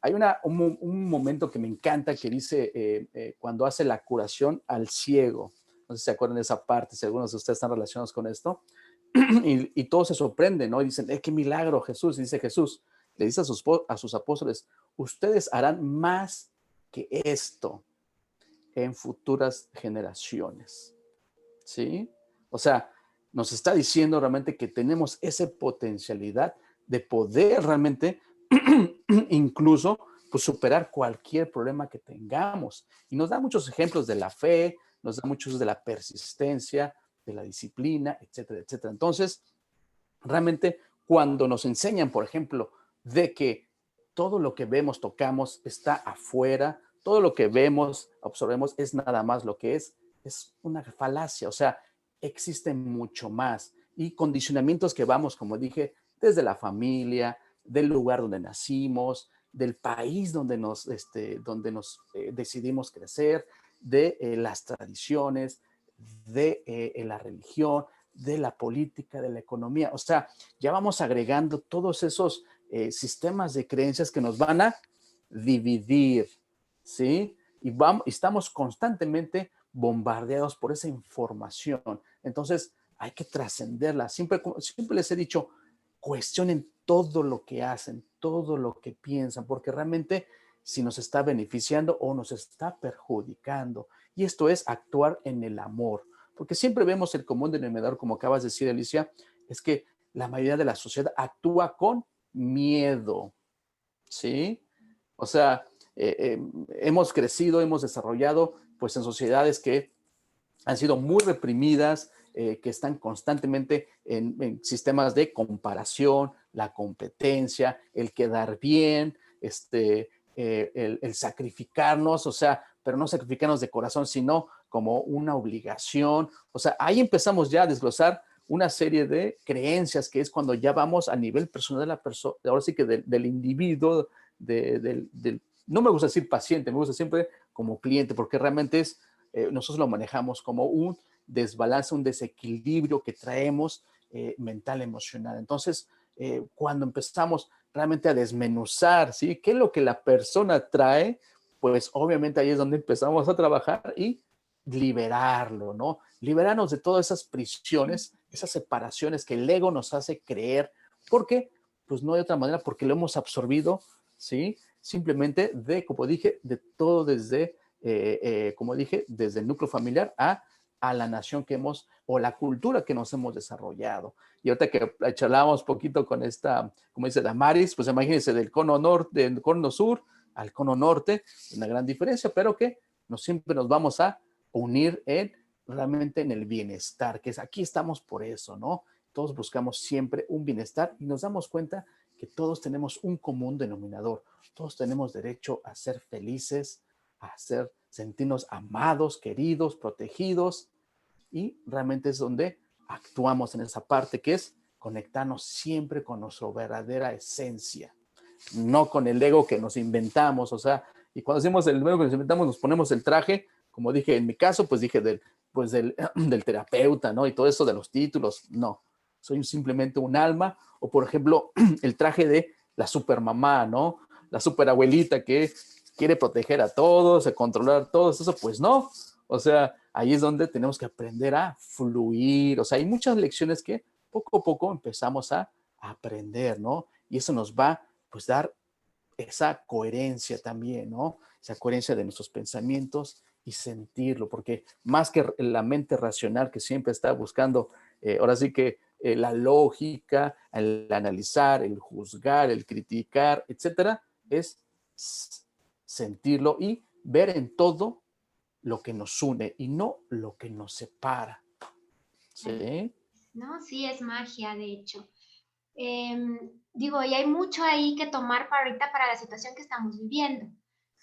Hay un momento que me encanta que dice cuando hace la curación al ciego. No sé si se acuerdan de esa parte, si algunos de ustedes están relacionados con esto. Y todos se sorprenden, ¿no? Y dicen, qué milagro, Jesús. Y dice Jesús, le dice a sus apóstoles, ustedes harán más que esto en futuras generaciones, ¿sí? O sea, nos está diciendo realmente que tenemos esa potencialidad de poder realmente incluso pues, superar cualquier problema que tengamos. Y nos da muchos ejemplos de la fe, nos da muchos de la persistencia, de la disciplina, etcétera, etcétera. Entonces, realmente cuando nos enseñan, por ejemplo, de que todo lo que vemos, tocamos, está afuera, todo lo que vemos, absorbemos, es nada más lo que es una falacia, o sea, existe mucho más. Y condicionamientos que vamos, como dije, desde la familia, del lugar donde nacimos, del país donde nos decidimos crecer, de las tradiciones, de la religión, de la política, de la economía. O sea, ya vamos agregando todos esos sistemas de creencias que nos van a dividir, ¿sí? Y estamos constantemente bombardeados por esa información. Entonces, hay que trascenderla. Siempre les he dicho, cuestionen todo lo que hacen, todo lo que piensan, porque realmente si nos está beneficiando o nos está perjudicando. Y esto es actuar en el amor, porque siempre vemos el común denominador, como acabas de decir, Alicia, es que la mayoría de la sociedad actúa con miedo, ¿sí? O sea, hemos crecido, hemos desarrollado, pues en sociedades que han sido muy reprimidas, que están constantemente en sistemas de comparación, la competencia, el quedar bien, el sacrificarnos, o sea, pero no sacrificarnos de corazón, sino como una obligación. O sea, ahí empezamos ya a desglosar una serie de creencias, que es cuando ya vamos a nivel personal de la persona, ahora sí que del individuo, no me gusta decir paciente, me gusta siempre como cliente, porque realmente nosotros lo manejamos como un desbalance, un desequilibrio que traemos mental, emocional. Entonces, cuando empezamos realmente a desmenuzar, ¿sí? ¿Qué es lo que la persona trae? Pues obviamente ahí es donde empezamos a trabajar y liberarlo, ¿no? Liberarnos de todas esas prisiones, esas separaciones que el ego nos hace creer, porque pues no hay otra manera, porque lo hemos absorbido, ¿sí? Simplemente como dije, de todo desde, como dije, desde el núcleo familiar a la nación o la cultura que nos hemos desarrollado. Y ahorita que charlábamos poquito con esta, como dice Damaris, pues imagínense del cono norte, del cono sur al cono norte, una gran diferencia, pero que siempre nos vamos a unir realmente en el bienestar, que es aquí estamos por eso, ¿no? Todos buscamos siempre un bienestar y nos damos cuenta que todos tenemos un común denominador. Todos tenemos derecho a ser felices, sentirnos amados, queridos, protegidos, y realmente es donde actuamos en esa parte que es conectarnos siempre con nuestra verdadera esencia, no con el ego que nos inventamos. O sea, y cuando decimos el ego que nos inventamos, nos ponemos el traje, como dije en mi caso, pues dije del terapeuta, ¿no? Y todo eso de los títulos, no. Soy simplemente un alma, o por ejemplo, el traje de la supermamá, ¿no? La superabuelita que quiere proteger a todos, a controlar todos, eso pues no. O sea, ahí es donde tenemos que aprender a fluir. O sea, hay muchas lecciones que poco a poco empezamos a aprender, ¿no? Y eso nos va, pues, dar esa coherencia también, ¿no? Esa coherencia de nuestros pensamientos y sentirlo, porque más que la mente racional que siempre está buscando, ahora sí que la lógica, el analizar, el juzgar, el criticar, etcétera, es sentirlo y ver en todo lo que nos une y no lo que nos separa. ¿Sí? No, sí, es magia, de hecho. Digo, y hay mucho ahí que tomar para ahorita para la situación que estamos viviendo.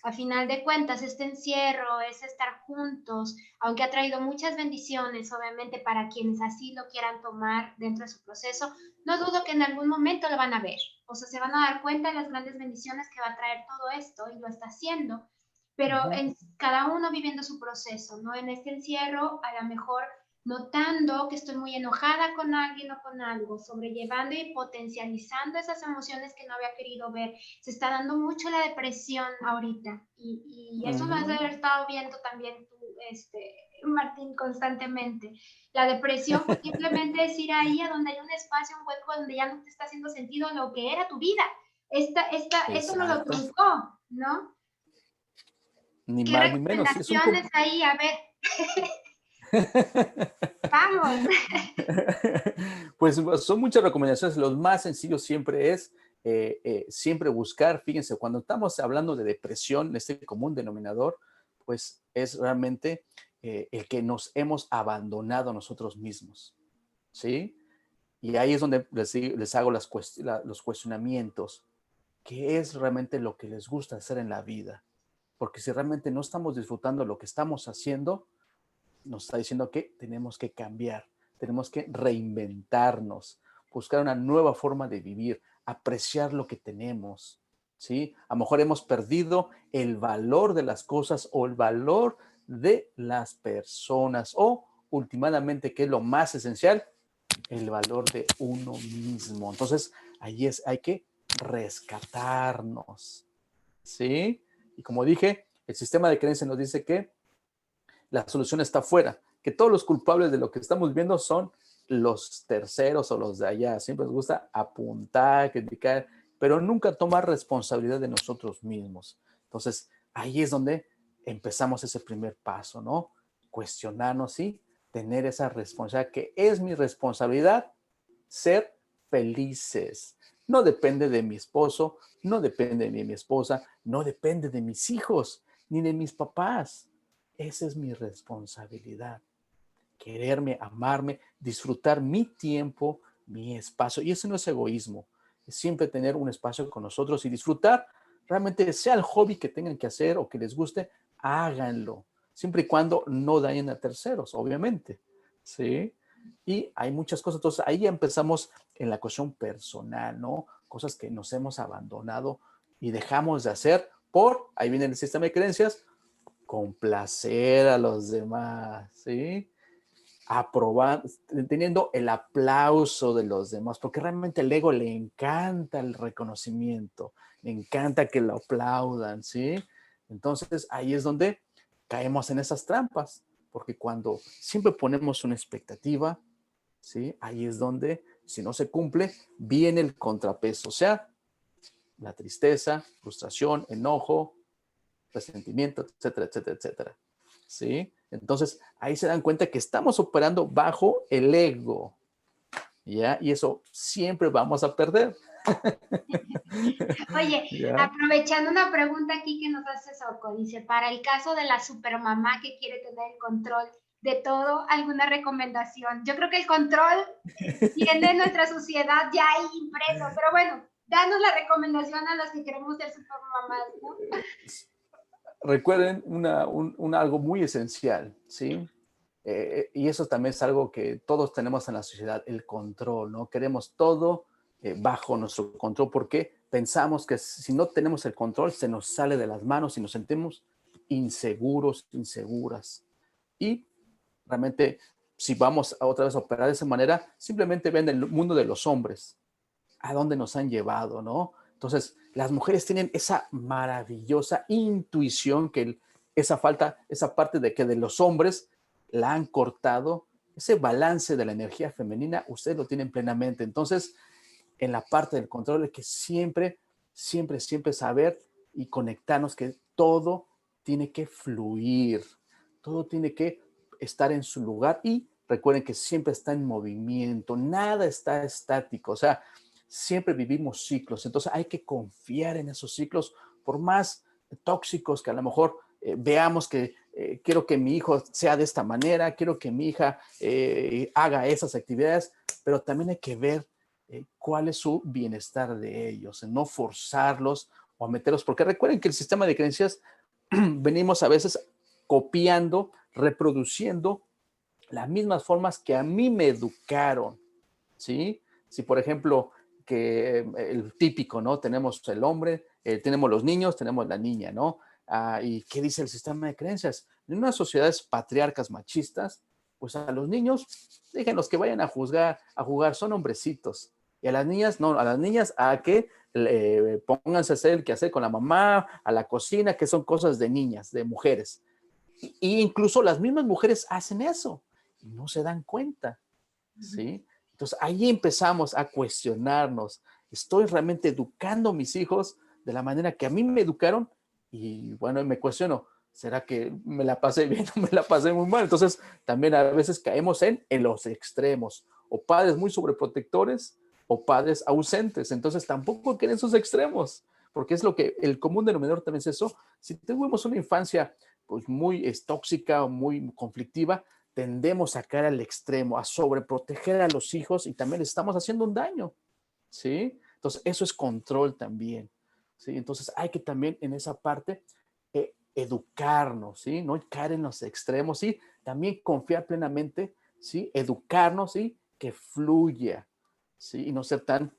A final de cuentas, este encierro, es estar juntos, aunque ha traído muchas bendiciones, obviamente, para quienes así lo quieran tomar dentro de su proceso, no dudo que en algún momento lo van a ver. O sea, se van a dar cuenta de las grandes bendiciones que va a traer todo esto y lo está haciendo, pero en cada uno viviendo su proceso, ¿no? En este encierro, a lo mejor notando que estoy muy enojada con alguien o con algo, sobrellevando y potencializando esas emociones que no había querido ver. Se está dando mucho la depresión ahorita y eso lo has de haber estado viendo también tú, Martín, constantemente. La depresión, pues simplemente es ir ahí a donde hay un espacio, un hueco donde ya no te está haciendo sentido lo que era tu vida. Esto no lo truncó, ¿no? Ni ¿Qué más ni menos. Sí, recomendaciones ahí? A ver. Vamos. Pues son muchas recomendaciones. Lo más sencillo siempre es siempre buscar, fíjense, cuando estamos hablando de depresión, este común denominador, pues es realmente el que nos hemos abandonado nosotros mismos, ¿sí? Y ahí es donde les hago los cuestionamientos. ¿Qué es realmente lo que les gusta hacer en la vida? Porque si realmente no estamos disfrutando lo que estamos haciendo, nos está diciendo que tenemos que cambiar, tenemos que reinventarnos, buscar una nueva forma de vivir, apreciar lo que tenemos, ¿sí? A lo mejor hemos perdido el valor de las cosas o el valor de las personas o últimamente, que es lo más esencial, el valor de uno mismo. Entonces, hay que rescatarnos, ¿sí? Y como dije, el sistema de creencias nos dice que la solución está afuera, que todos los culpables de lo que estamos viendo son los terceros o los de allá. Siempre nos gusta apuntar, criticar, pero nunca tomar responsabilidad de nosotros mismos. Entonces, ahí es donde empezamos ese primer paso, ¿no? Cuestionarnos y tener esa responsabilidad, que es mi responsabilidad ser felices. No depende de mi esposo, no depende de mi esposa, no depende de mis hijos, ni de mis papás. Esa es mi responsabilidad. quererme, amarme, disfrutar mi tiempo, mi espacio. Y eso no es egoísmo, es siempre tener un espacio con nosotros y disfrutar. Realmente, sea el hobby que tengan que hacer o que les guste, háganlo, siempre y cuando no dañen a terceros, obviamente, ¿sí? Y hay muchas cosas, entonces ahí ya empezamos en la cuestión personal, ¿no? Cosas que nos hemos abandonado y dejamos de hacer ahí viene el sistema de creencias, complacer a los demás, ¿sí? Aprobar, teniendo el aplauso de los demás, porque realmente el ego le encanta el reconocimiento, le encanta que lo aplaudan, ¿sí? Entonces ahí es donde caemos en esas trampas, porque cuando siempre ponemos una expectativa, ¿sí? Ahí es donde, si no se cumple, viene el contrapeso, o sea, la tristeza, frustración, enojo, resentimiento, etcétera, etcétera, etcétera. ¿Sí? Entonces, ahí se dan cuenta que estamos operando bajo el ego, ¿ya? Y eso siempre vamos a perder. Oye, ¿Ya? aprovechando una pregunta aquí que nos hace Soco, dice, para el caso de la supermamá que quiere tener el control de todo, ¿alguna recomendación? Yo creo que el control tiene nuestra sociedad ya ahí impreso, pero bueno, danos la recomendación a los que queremos ser supermamás, ¿no? Recuerden algo muy esencial, ¿sí? Y eso también es algo que todos tenemos en la sociedad, el control, ¿no? Queremos todo bajo nuestro control porque pensamos que si no tenemos el control se nos sale de las manos y nos sentimos inseguros, inseguras. Y realmente, si vamos a otra vez a operar de esa manera, simplemente ven el mundo de los hombres, a dónde nos han llevado, ¿no? Entonces, las mujeres tienen esa maravillosa intuición que esa parte de que de los hombres la han cortado, ese balance de la energía femenina, ustedes lo tienen plenamente. Entonces, en la parte del control es que siempre, siempre, siempre saber y conectarnos que todo tiene que fluir, todo tiene que estar en su lugar y recuerden que siempre está en movimiento, nada está estático, o sea, siempre vivimos ciclos, entonces hay que confiar en esos ciclos, por más tóxicos que a lo mejor veamos que quiero que mi hijo sea de esta manera, quiero que mi hija haga esas actividades, pero también hay que ver cuál es su bienestar de ellos, en no forzarlos o a meterlos, porque recuerden que el sistema de creencias venimos a veces copiando, reproduciendo las mismas formas que a mí me educaron, ¿sí? Si, por ejemplo, que el típico, ¿no? Tenemos el hombre, tenemos los niños, tenemos la niña, ¿no? ¿Y qué dice el sistema de creencias? En unas sociedades patriarcas machistas, pues a los niños, déjenlos que vayan a jugar, son hombrecitos. Y a las niñas, no, a las niñas a que pónganse a hacer el quehacer con la mamá, a la cocina, que son cosas de niñas, de mujeres. Y incluso las mismas mujeres hacen eso y no se dan cuenta, ¿sí? Entonces ahí empezamos a cuestionarnos, ¿estoy realmente educando a mis hijos de la manera que a mí me educaron? Y bueno, me cuestiono, ¿será que me la pasé bien o me la pasé muy mal? Entonces también a veces caemos en los extremos, o padres muy sobreprotectores o padres ausentes, entonces tampoco quieren sus extremos, porque es lo que el común denominador también es eso. Si tuvimos una infancia pues muy tóxica o muy conflictiva, tendemos a caer al extremo, a sobreproteger a los hijos y también les estamos haciendo un daño, ¿sí? Entonces, eso es control también, ¿sí? Entonces, hay que también en esa parte educarnos, ¿sí? No caer en los extremos, ¿sí? También confiar plenamente, ¿sí? Educarnos, ¿sí? Que fluya, ¿sí? Y no ser tan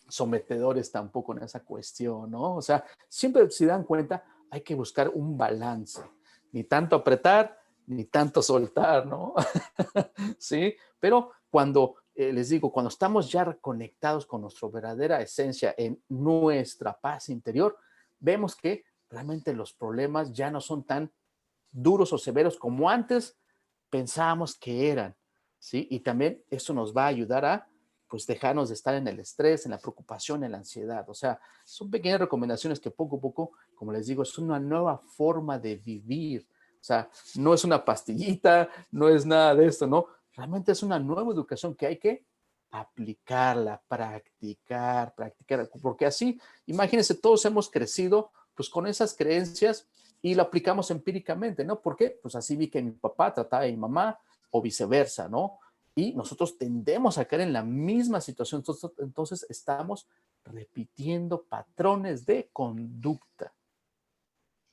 sometedores tampoco en esa cuestión, ¿no? O sea, siempre si dan cuenta, hay que buscar un balance, ni tanto apretar, ni tanto soltar, ¿no? Sí, pero cuando, les digo, cuando estamos ya conectados con nuestra verdadera esencia en nuestra paz interior, vemos que realmente los problemas ya no son tan duros o severos como antes pensábamos que eran, ¿sí? Y también eso nos va a ayudar a, pues, dejarnos de estar en el estrés, en la preocupación, en la ansiedad. O sea, son pequeñas recomendaciones que poco a poco, como les digo, es una nueva forma de vivir. O sea, no es una pastillita, no es nada de esto, ¿no? Realmente es una nueva educación que hay que aplicarla, practicar, practicar, porque así, imagínense, todos hemos crecido pues con esas creencias y lo aplicamos empíricamente, ¿no? ¿Por qué? Pues así vi que mi papá trataba a mi mamá, o viceversa, ¿no? Y nosotros tendemos a caer en la misma situación, entonces estamos repitiendo patrones de conducta,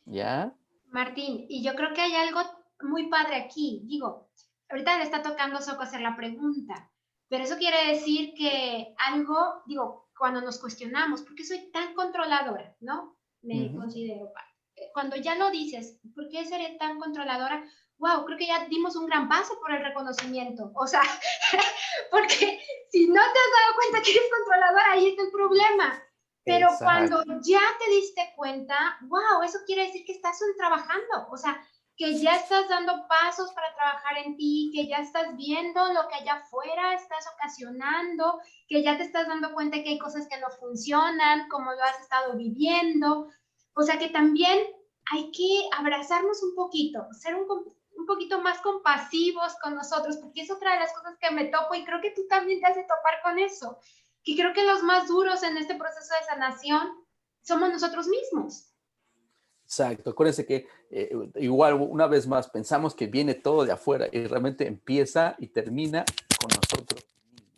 ¿ya? Martín, y yo creo que hay algo muy padre aquí. Digo, ahorita le está tocando Soco hacer la pregunta, pero eso quiere decir que algo, digo, cuando nos cuestionamos, ¿por qué soy tan controladora? ¿No? Me considero. Cuando ya lo dices, ¿por qué seré tan controladora? Wow, creo que ya dimos un gran paso por el reconocimiento. O sea, porque si no te has dado cuenta que eres controladora, ahí está el problema. Pero Exacto. cuando ya te diste cuenta, wow, eso quiere decir que estás trabajando, o sea, que ya estás dando pasos para trabajar en ti, que ya estás viendo lo que allá afuera estás ocasionando, que ya te estás dando cuenta que hay cosas que no funcionan, como lo has estado viviendo. O sea que también hay que abrazarnos un poquito, ser un poquito más compasivos con nosotros, porque es otra de las cosas que me topo y creo que tú también te has de topar con eso, que creo que los más duros en este proceso de sanación somos nosotros mismos. Exacto, acuérdense que igual una vez más pensamos que viene todo de afuera y realmente empieza y termina con nosotros mismos.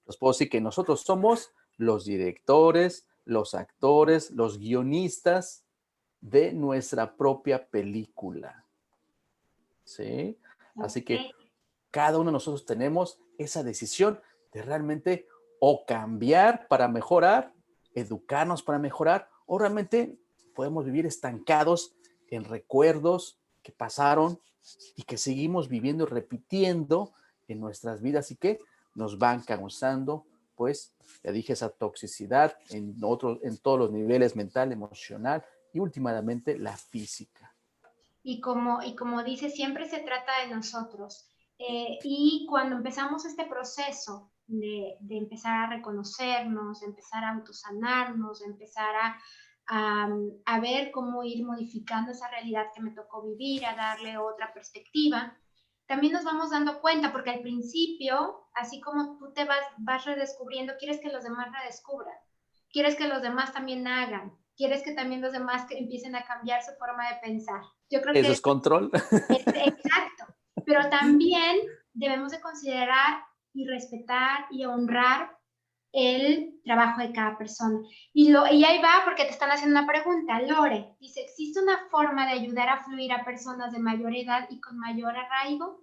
Les puedo decir que nosotros somos los directores, los actores, los guionistas de nuestra propia película, ¿sí? Así que Okay. cada uno de nosotros tenemos esa decisión de realmente o cambiar para mejorar, educarnos para mejorar, o realmente podemos vivir estancados en recuerdos que pasaron y que seguimos viviendo y repitiendo en nuestras vidas y que nos van causando, pues, ya dije, esa toxicidad en todos los niveles, mental, emocional y últimamente la física. Y como dice, siempre se trata de nosotros. Y cuando empezamos este proceso de empezar a reconocernos, de empezar a autosanarnos, de empezar a ver cómo ir modificando esa realidad que me tocó vivir, a darle otra perspectiva, también nos vamos dando cuenta, porque al principio, así como tú te vas redescubriendo, quieres que los demás redescubran, quieres que los demás también hagan, quieres que también los demás que empiecen a cambiar su forma de pensar. Yo creo ¿Eso que es control? es exacto, pero también debemos de considerar y respetar y honrar el trabajo de cada persona. Y ahí va porque te están haciendo una pregunta. Lore dice, ¿existe una forma de ayudar a fluir a personas de mayor edad y con mayor arraigo?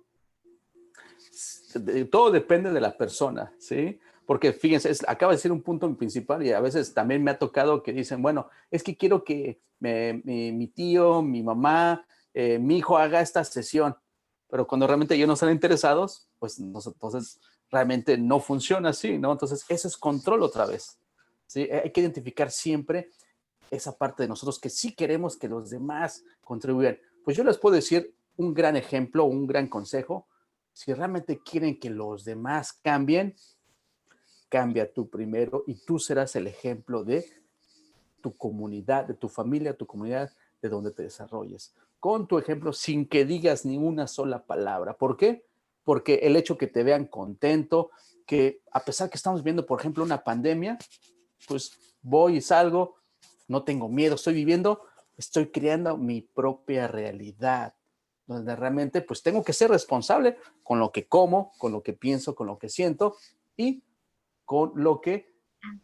Todo depende de la persona, ¿sí? Porque fíjense, acaba de ser un punto principal y a veces también me ha tocado que dicen, bueno, es que quiero que mi tío, mi mamá, mi hijo haga esta sesión, pero cuando realmente ellos no están interesados, pues entonces realmente no funciona así, ¿no? Entonces eso es control otra vez, ¿sí? Hay que identificar siempre esa parte de nosotros que sí queremos que los demás contribuyan. Pues yo les puedo decir un gran ejemplo, un gran consejo. Si realmente quieren que los demás cambien, cambia tú primero y tú serás el ejemplo de tu comunidad, de tu familia, tu comunidad, de donde te desarrolles. Con tu ejemplo, sin que digas ni una sola palabra. ¿Por qué? Porque el hecho que te vean contento, que a pesar que estamos viendo, por ejemplo, una pandemia, pues voy y salgo, no tengo miedo, estoy creando mi propia realidad, donde realmente pues tengo que ser responsable con lo que como, con lo que pienso, con lo que siento y con lo que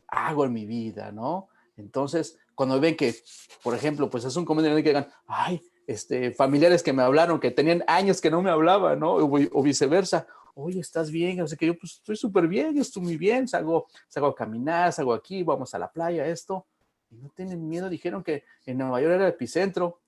hago en mi vida, ¿no? Entonces, cuando ven que, por ejemplo, pues es un comentario que digan, ay, familiares que me hablaron, que tenían años que no me hablaban, ¿no? O viceversa, oye, ¿estás bien? O sea, que yo pues estoy súper bien, yo estoy muy bien, salgo a caminar, salgo aquí, vamos a la playa, esto. Y no tienen miedo, dijeron que en Nueva York era el epicentro.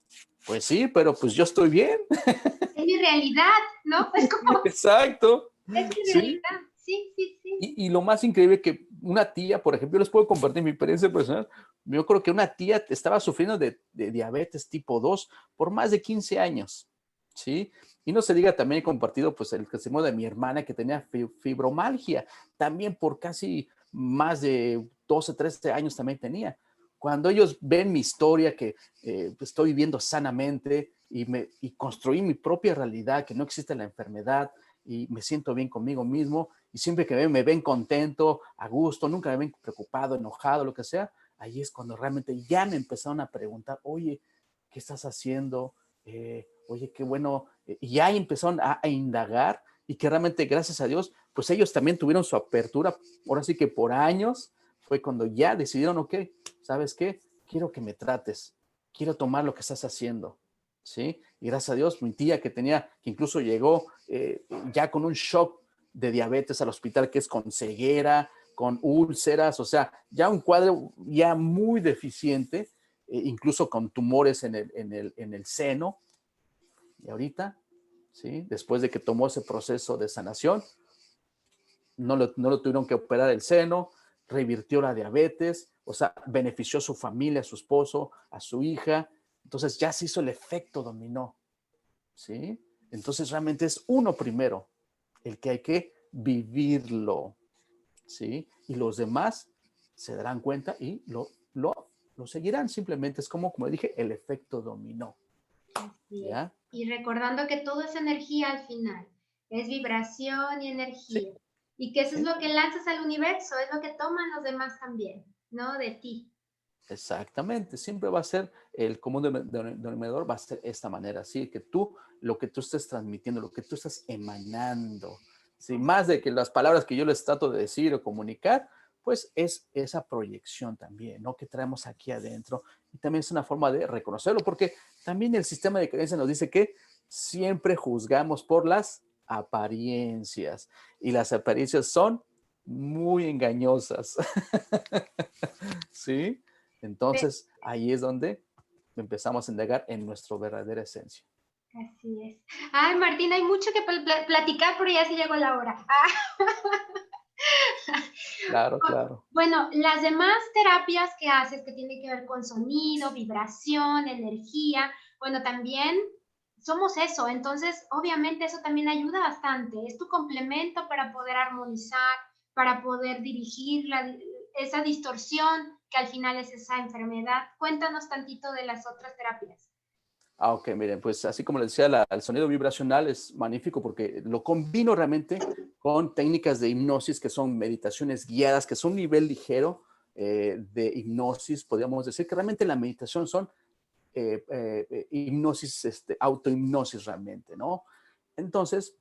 Pues sí, pero pues yo estoy bien. Es mi realidad, ¿no? Es como, Exacto. es mi Sí. realidad. Sí, sí, sí. Y lo más increíble que una tía, por ejemplo, yo les puedo compartir mi experiencia personal. Yo creo que una tía estaba sufriendo de diabetes tipo 2 por más de 15 años, ¿sí? Y no se diga, también he compartido pues el testimonio de mi hermana que tenía fibromalgia, también por casi más de 12, 13 años también tenía. Cuando ellos ven mi historia, que estoy viviendo sanamente y construí mi propia realidad, que no existe la enfermedad y me siento bien conmigo mismo, y siempre que me ven contento, a gusto, nunca me ven preocupado, enojado, lo que sea, ahí es cuando realmente ya me empezaron a preguntar, oye, ¿qué estás haciendo? Oye, qué bueno. Y ya empezaron a indagar y que realmente, gracias a Dios, pues ellos también tuvieron su apertura. Ahora sí que por años fue cuando ya decidieron, ok, ¿sabes qué? Quiero que me trates, quiero tomar lo que estás haciendo, ¿sí? Y gracias a Dios, mi tía que incluso llegó ya con un shock de diabetes al hospital, que es con ceguera, con úlceras, o sea, ya un cuadro ya muy deficiente, incluso con tumores en el seno. Y ahorita, ¿sí? Después de que tomó ese proceso de sanación, no lo tuvieron que operar el seno, revirtió la diabetes, o sea, benefició a su familia, a su esposo, a su hija. Entonces ya se hizo el efecto dominó, ¿sí? Entonces realmente es uno primero el que hay que vivirlo, ¿sí? Y los demás se darán cuenta y lo seguirán. Simplemente es como dije, el efecto dominó, Así es. ¿ya? Y recordando que todo es energía al final, es vibración y Sí, energía. Y que eso es sí. lo que lanzas al universo, es lo que toman los demás también, ¿no? De ti. Exactamente, siempre va a ser el común denominador, va a ser esta manera, ¿sí? Que tú, lo que tú estés transmitiendo, lo que tú estás emanando, ¿sí? Más de que las palabras que yo les trato de decir o comunicar, pues es esa proyección también, ¿no? Que traemos aquí adentro. Y también es una forma de reconocerlo, porque también el sistema de creencia nos dice que siempre juzgamos por las apariencias, y las apariencias son muy engañosas, ¿sí? Entonces, ahí es donde empezamos a indagar en nuestra verdadera esencia. Así es. Ay, Martín, hay mucho que platicar, pero ya se llegó la hora. Claro, claro. Bueno, las demás terapias que haces que tienen que ver con sonido, vibración, energía, bueno, también somos eso, entonces obviamente eso también ayuda bastante, es tu complemento para poder armonizar, para poder dirigir esa distorsión que al final es esa enfermedad. Cuéntanos tantito de las otras terapias. Ah, ok, miren, pues así como les decía, el sonido vibracional es magnífico porque lo combino realmente con técnicas de hipnosis que son meditaciones guiadas, que son un nivel ligero de hipnosis, podríamos decir que realmente la meditación son hipnosis, autohipnosis realmente, ¿no? Entonces,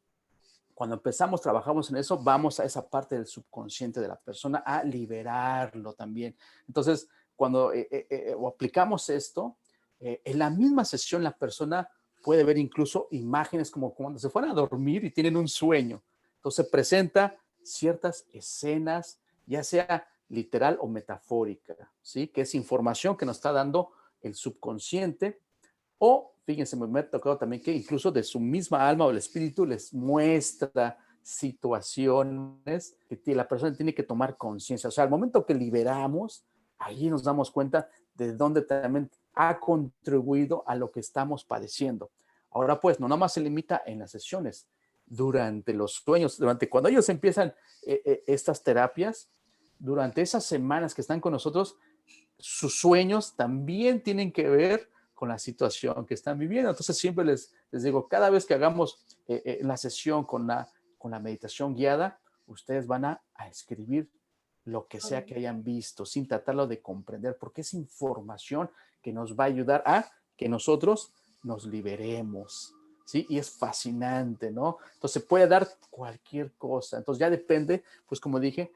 cuando empezamos, trabajamos en eso, vamos a esa parte del subconsciente de la persona a liberarlo también. Entonces, cuando aplicamos esto, en la misma sesión la persona puede ver incluso imágenes como cuando se fueran a dormir y tienen un sueño. Entonces presenta ciertas escenas, ya sea literal o metafórica, ¿sí? Que es información que nos está dando el subconsciente. O, fíjense, me ha tocado también que incluso de su misma alma o el espíritu les muestra situaciones que la persona tiene que tomar conciencia. O sea, al momento que liberamos, ahí nos damos cuenta de dónde también ha contribuido a lo que estamos padeciendo. Ahora pues, no nada más se limita en las sesiones, durante los sueños, cuando ellos empiezan estas terapias, durante esas semanas que están con nosotros, sus sueños también tienen que ver con la situación que están viviendo. Entonces siempre les digo, cada vez que hagamos la sesión con la meditación guiada, ustedes van a escribir lo que sea que hayan visto, sin tratarlo de comprender, porque es información que nos va a ayudar a que nosotros nos liberemos, ¿sí? Y es fascinante, ¿no? Entonces puede dar cualquier cosa. Entonces ya depende, pues como dije,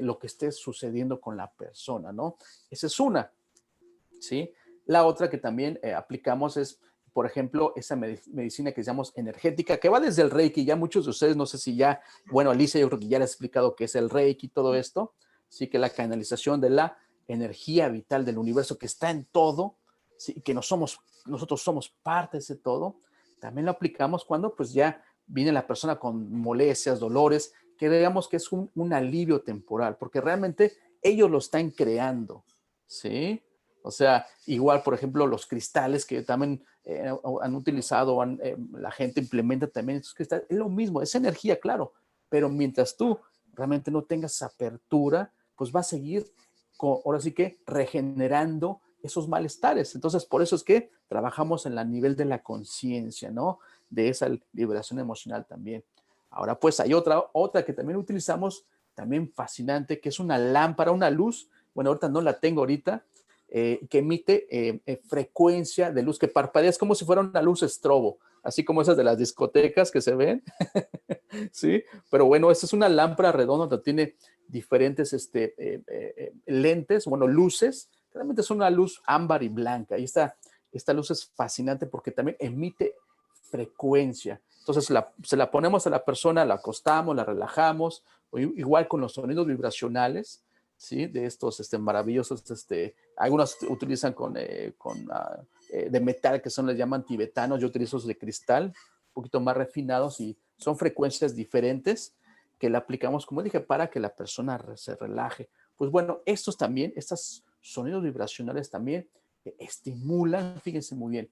lo que esté sucediendo con la persona, ¿no? Esa es una, ¿sí? La otra que también aplicamos es, por ejemplo, esa medicina que llamamos energética, que va desde el Reiki. Ya muchos de ustedes, no sé si ya, bueno, Alicia, yo creo que ya les he explicado qué es el Reiki y todo esto, sí, que la canalización de la energía vital del universo que está en todo, sí, que nosotros somos parte de ese todo. También lo aplicamos cuando pues ya viene la persona con molestias, dolores, que digamos que es un alivio temporal, porque realmente ellos lo están creando, ¿sí? O sea, igual, por ejemplo, los cristales que también han utilizado, la gente implementa también estos cristales, es lo mismo, es energía, claro, pero mientras tú realmente no tengas apertura, pues va a seguir, ahora sí que, regenerando esos malestares. Entonces, por eso es que trabajamos en el nivel de la conciencia, ¿no? De esa liberación emocional también. Ahora, pues hay otra que también utilizamos, también fascinante, que es una lámpara, una luz. Bueno, ahorita no la tengo ahorita, que emite frecuencia de luz, que parpadea, es como si fuera una luz estrobo, así como esas de las discotecas que se ven, ¿sí? Pero bueno, esta es una lámpara redonda donde tiene diferentes lentes, bueno, luces, realmente es una luz ámbar y blanca, y esta luz es fascinante porque también emite frecuencia. Entonces se la ponemos a la persona, la acostamos, la relajamos, igual con los sonidos vibracionales, ¿sí? De estos maravillosos, algunos utilizan de metal, que les llaman tibetanos, yo utilizo esos de cristal, un poquito más refinados, y son frecuencias diferentes que le aplicamos, como dije, para que la persona se relaje. Pues bueno, estos sonidos vibracionales también estimulan, fíjense muy bien,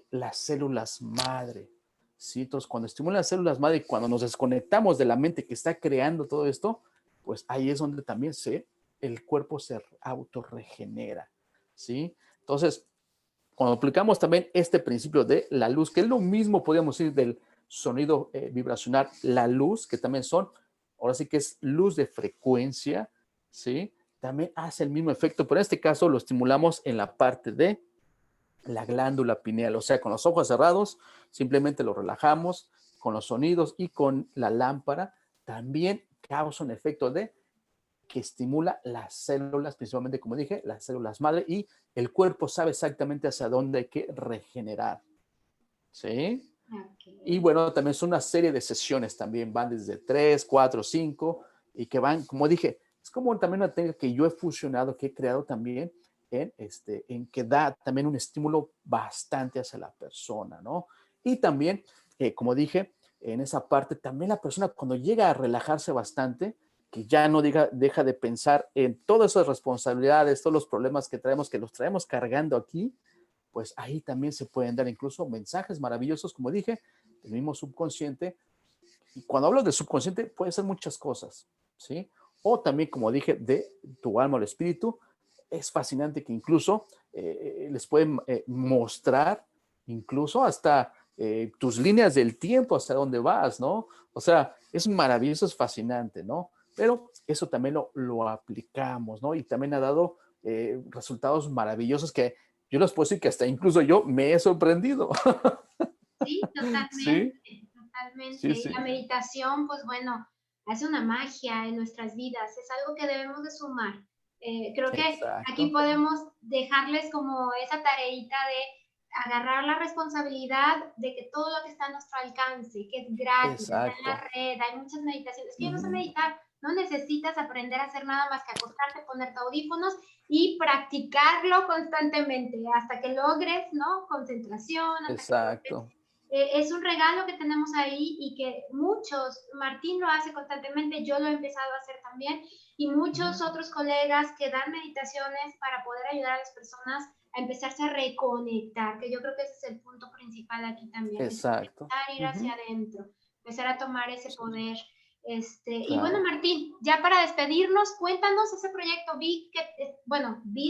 las células madre, ¿sí? Entonces, cuando estimulan las células madre y cuando nos desconectamos de la mente que está creando todo esto, pues ahí es donde también el cuerpo se autorregenera, ¿sí? Entonces, cuando aplicamos también este principio de la luz, que es lo mismo, podríamos decir, del sonido vibracional, la luz, que también ahora sí que es luz de frecuencia, ¿sí? También hace el mismo efecto, pero en este caso lo estimulamos en la parte de la glándula pineal, o sea, con los ojos cerrados, simplemente lo relajamos, con los sonidos y con la lámpara, también causa un efecto que estimula las células, principalmente, como dije, las células madre, y el cuerpo sabe exactamente hacia dónde hay que regenerar, ¿sí? Okay. Y bueno, también son una serie de sesiones, también van desde 3, 4, 5, y que van, como dije, es como también una técnica que yo he fusionado, que he creado también, en que da también un estímulo bastante hacia la persona, ¿no? Y también, como dije, en esa parte, también la persona cuando llega a relajarse bastante, que ya no deja de pensar en todas esas responsabilidades, todos los problemas que traemos, que los traemos cargando aquí, pues ahí también se pueden dar incluso mensajes maravillosos, como dije, del mismo subconsciente. Y cuando hablo del subconsciente, puede ser muchas cosas, ¿sí? O también, como dije, de tu alma o el espíritu. Es fascinante que incluso les pueden mostrar incluso hasta tus líneas del tiempo, hasta dónde vas, ¿no? O sea, es maravilloso, es fascinante, ¿no? Pero eso también lo aplicamos, ¿no? Y también ha dado resultados maravillosos que yo les puedo decir que hasta incluso yo me he sorprendido. Sí, totalmente, ¿Sí? totalmente. Sí, sí. Y la meditación, pues bueno, hace una magia en nuestras vidas, es algo que debemos de sumar. Creo que Exacto. aquí podemos dejarles como esa tareita de agarrar la responsabilidad de que todo lo que está a nuestro alcance, que es gratis, está en la red, hay muchas meditaciones. Que yo no sé meditar, no necesitas aprender a hacer nada más que acostarte, ponerte audífonos y practicarlo constantemente hasta que logres, ¿no? Concentración, hasta Exacto. que logres, es un regalo que tenemos ahí y que muchos, Martín lo hace constantemente, yo lo he empezado a hacer también, y muchos otros colegas que dan meditaciones para poder ayudar a las personas a empezarse a reconectar, que yo creo que ese es el punto principal aquí también. Exacto. Es ir hacia adentro, empezar a tomar ese poder. Claro. Y bueno, Martín, ya para despedirnos, cuéntanos ese proyecto. Vi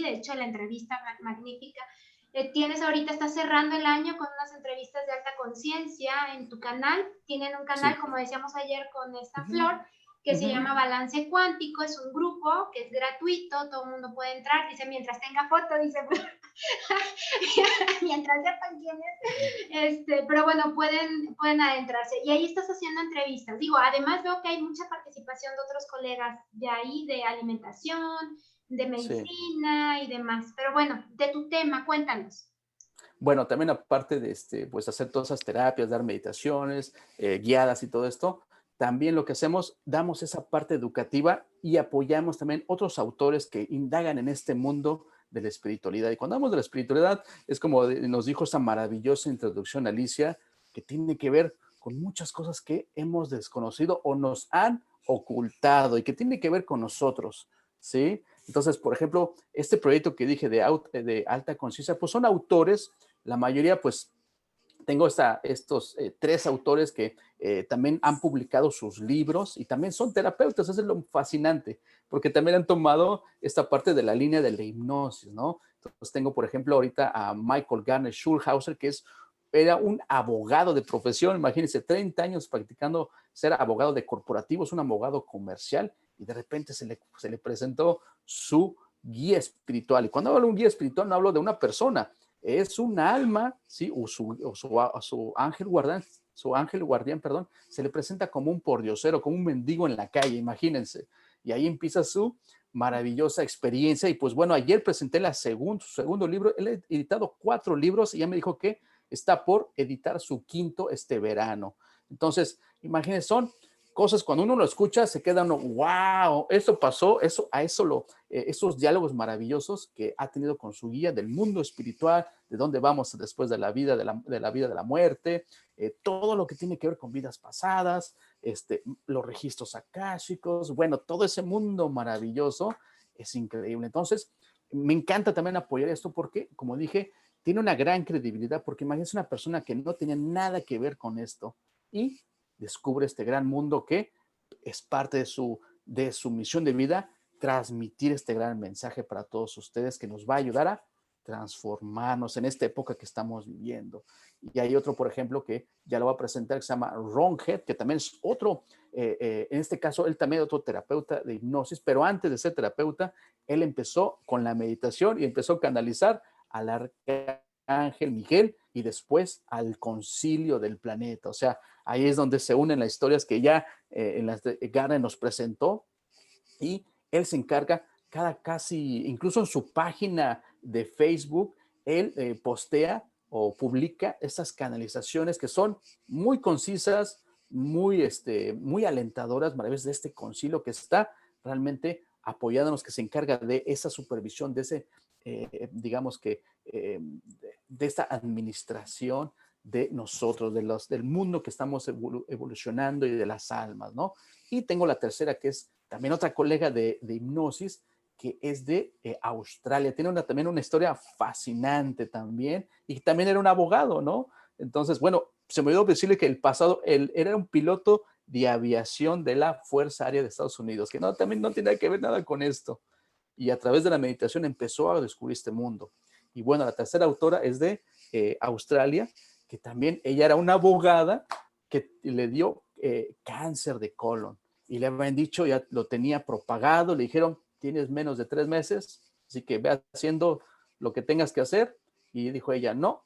de hecho la entrevista magnífica. Tienes ahorita, estás cerrando el año con unas entrevistas de alta conciencia en tu canal. Tienen un canal, como decíamos ayer con esta Flor, que se llama Balance Cuántico. Es un grupo que es gratuito, todo el mundo puede entrar. Dice, mientras tenga foto, dice, mientras sepan quién es. Pero bueno, pueden adentrarse. Y ahí estás haciendo entrevistas. Digo, además veo que hay mucha participación de otros colegas de ahí, de alimentación, de medicina y demás. Pero bueno, de tu tema, cuéntanos. Bueno, también aparte de pues hacer todas esas terapias, dar meditaciones guiadas y todo esto, también lo que hacemos, damos esa parte educativa y apoyamos también otros autores que indagan en este mundo de la espiritualidad. Y cuando hablamos de la espiritualidad, es como nos dijo esa maravillosa introducción Alicia, que tiene que ver con muchas cosas que hemos desconocido o nos han ocultado y que tiene que ver con nosotros, ¿sí? Entonces, por ejemplo, este proyecto que dije de alta conciencia, pues son autores, la mayoría, pues tengo estos 3 autores que también han publicado sus libros y también son terapeutas. Eso es lo fascinante, porque también han tomado esta parte de la línea de la hipnosis, ¿no? Entonces tengo, por ejemplo, ahorita a Michael Garner Schulhauser, que era un abogado de profesión, imagínense, 30 años practicando ser abogado de corporativos, un abogado comercial, y de repente se le presentó su guía espiritual. Y cuando hablo de un guía espiritual no hablo de una persona, es un alma, ¿sí? O su ángel guardián, perdón, se le presenta como un pordiosero, como un mendigo en la calle, imagínense. Y ahí empieza su maravillosa experiencia. Y pues bueno, ayer presenté su segundo libro. Él ha editado 4 libros y ya me dijo que está por editar su 5º este verano. Entonces, imagínense, son cosas cuando uno lo escucha, se queda uno, wow, eso pasó, esos diálogos maravillosos que ha tenido con su guía del mundo espiritual, de dónde vamos después de la vida, de la muerte, todo lo que tiene que ver con vidas pasadas, los registros akáshicos, bueno, todo ese mundo maravilloso es increíble. Entonces, me encanta también apoyar esto porque, como dije, tiene una gran credibilidad, porque imagínense una persona que no tenía nada que ver con esto y descubre este gran mundo que es parte de su misión de vida, transmitir este gran mensaje para todos ustedes que nos va a ayudar a transformarnos en esta época que estamos viviendo. Y hay otro, por ejemplo, que ya lo va a presentar, que se llama Ron Head, que también es otro, en este caso, él también es otro terapeuta de hipnosis, pero antes de ser terapeuta, él empezó con la meditación y empezó a canalizar al arcángel Miguel y después al concilio del planeta. O sea, ahí es donde se unen las historias que ya en las de Garner nos presentó, y él se encarga incluso en su página de Facebook, él postea o publica estas canalizaciones que son muy concisas, muy alentadoras, maravillosas, de este concilio que está realmente apoyándonos, que se encarga de esa supervisión, de ese, digamos que, de esta administración de nosotros, del mundo que estamos evolucionando y de las almas, ¿no? Y tengo la tercera, que es también otra colega de hipnosis, que es de Australia. Tiene también una historia fascinante también, y también era un abogado, ¿no? Entonces, bueno, se me olvidó decirle que él era un piloto de aviación de la Fuerza Aérea de Estados Unidos, que no, también no tiene que ver nada con esto. Y a través de la meditación empezó a descubrir este mundo. Y bueno, la tercera autora es de Australia, que también ella era una abogada que le dio cáncer de colon. Y le habían dicho, ya lo tenía propagado, le dijeron, tienes menos de 3 meses, así que ve haciendo lo que tengas que hacer. Y dijo ella, no,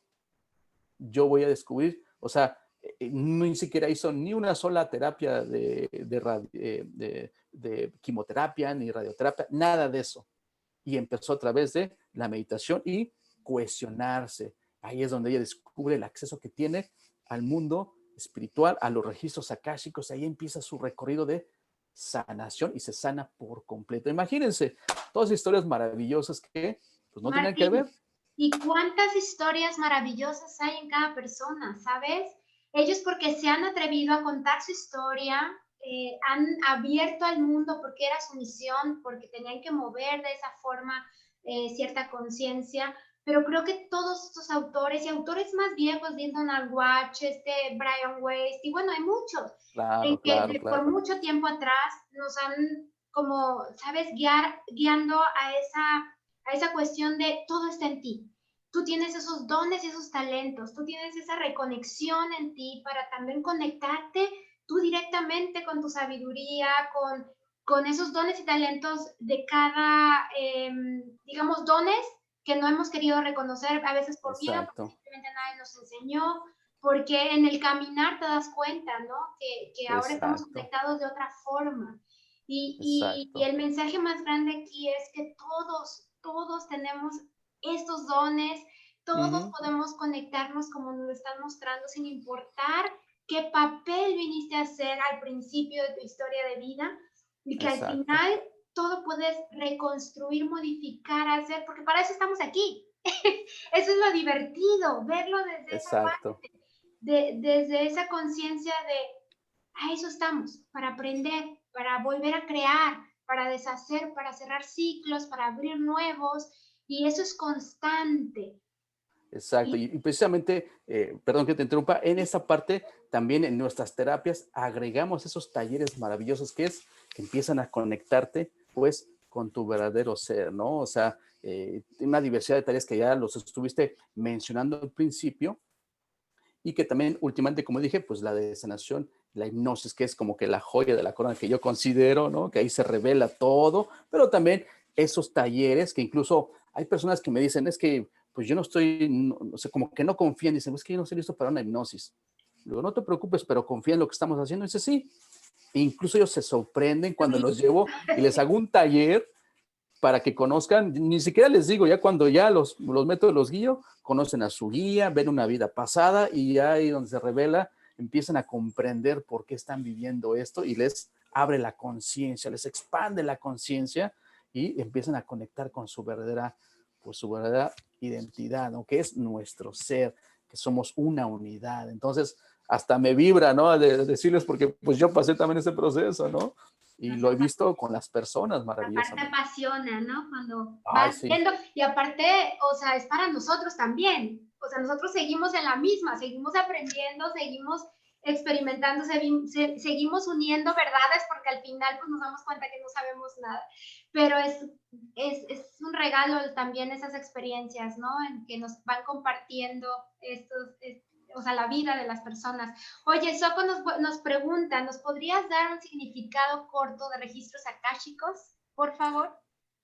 yo voy a descubrir, o sea, ni siquiera hizo ni una sola terapia de quimioterapia, ni radioterapia, nada de eso. Y empezó a través de la meditación y cuestionarse. Ahí es donde ella descubre el acceso que tiene al mundo espiritual, a los registros akáshicos. Ahí empieza su recorrido de sanación y se sana por completo. Imagínense todas historias maravillosas que pues no tenían que ver. Martín, ¿y cuántas historias maravillosas hay en cada persona, sabes? Ellos porque se han atrevido a contar su historia, han abierto al mundo porque era su misión, porque tenían que mover de esa forma cierta conciencia, pero creo que todos estos autores y autores más viejos, Donald Watch, Brian Weiss, y bueno, hay muchos, Claro, claro, por claro. mucho tiempo atrás nos han como, sabes, guiando a esa cuestión de todo está en ti. Tú tienes esos dones y esos talentos, tú tienes esa reconexión en ti para también conectarte tú directamente con tu sabiduría, con esos dones y talentos de cada, digamos, dones que no hemos querido reconocer, a veces por miedo, porque Exacto, simplemente nadie nos enseñó, porque en el caminar te das cuenta, ¿no? Que ahora estamos exacto, conectados de otra forma. Y exacto. el mensaje más grande aquí es que todos tenemos estos dones, todos Uh-huh. podemos conectarnos como nos lo están mostrando sin importar qué papel viniste a hacer al principio de tu historia de vida y que al Exacto, final todo puedes reconstruir, modificar, hacer, porque para eso estamos aquí. Eso es lo divertido, verlo desde esa exacto. parte, desde esa conciencia de a eso estamos, para aprender, para volver a crear, para deshacer, para cerrar ciclos, para abrir nuevos, y eso es constante. Exacto, Y, y precisamente, perdón que te interrumpa, en esa parte también en nuestras terapias agregamos esos talleres maravillosos que empiezan a conectarte pues con tu verdadero ser, ¿no? O sea, una diversidad de tareas que ya los estuviste mencionando al principio, y que también últimamente, como dije, pues la de sanación, la hipnosis, que es como que la joya de la corona que yo considero, ¿no? Que ahí se revela todo, pero también esos talleres que incluso hay personas que me dicen, es que pues yo no estoy, no sé, como que no confían, dicen, es que yo no estoy listo para una hipnosis. Digo, no te preocupes, pero confía en lo que estamos haciendo. Y dice, sí. E incluso ellos se sorprenden cuando los llevo y les hago un taller para que conozcan, ni siquiera les digo, ya cuando ya los meto, los guío, conocen a su guía, ven una vida pasada y ya ahí donde se revela, empiezan a comprender por qué están viviendo esto y les abre la conciencia, les expande la conciencia y empiezan a conectar con su verdadera, pues su verdadera identidad, ¿no? Que es nuestro ser, que somos una unidad. Entonces, hasta me vibra, ¿no? De decirles, porque pues yo pasé también ese proceso, ¿no? Y lo he visto con las personas Aparte maravillosamente. apasiona, ¿no? Cuando Ay, vas sí. viendo, y aparte, o sea, es para nosotros también. O sea, nosotros seguimos en la misma, seguimos aprendiendo, seguimos experimentando, seguimos uniendo verdades porque al final pues nos damos cuenta que no sabemos nada. Pero es un regalo también esas experiencias, ¿no? En que nos van compartiendo o sea, la vida de las personas. Oye, Soko nos pregunta, ¿nos podrías dar un significado corto de registros akáshicos, por favor?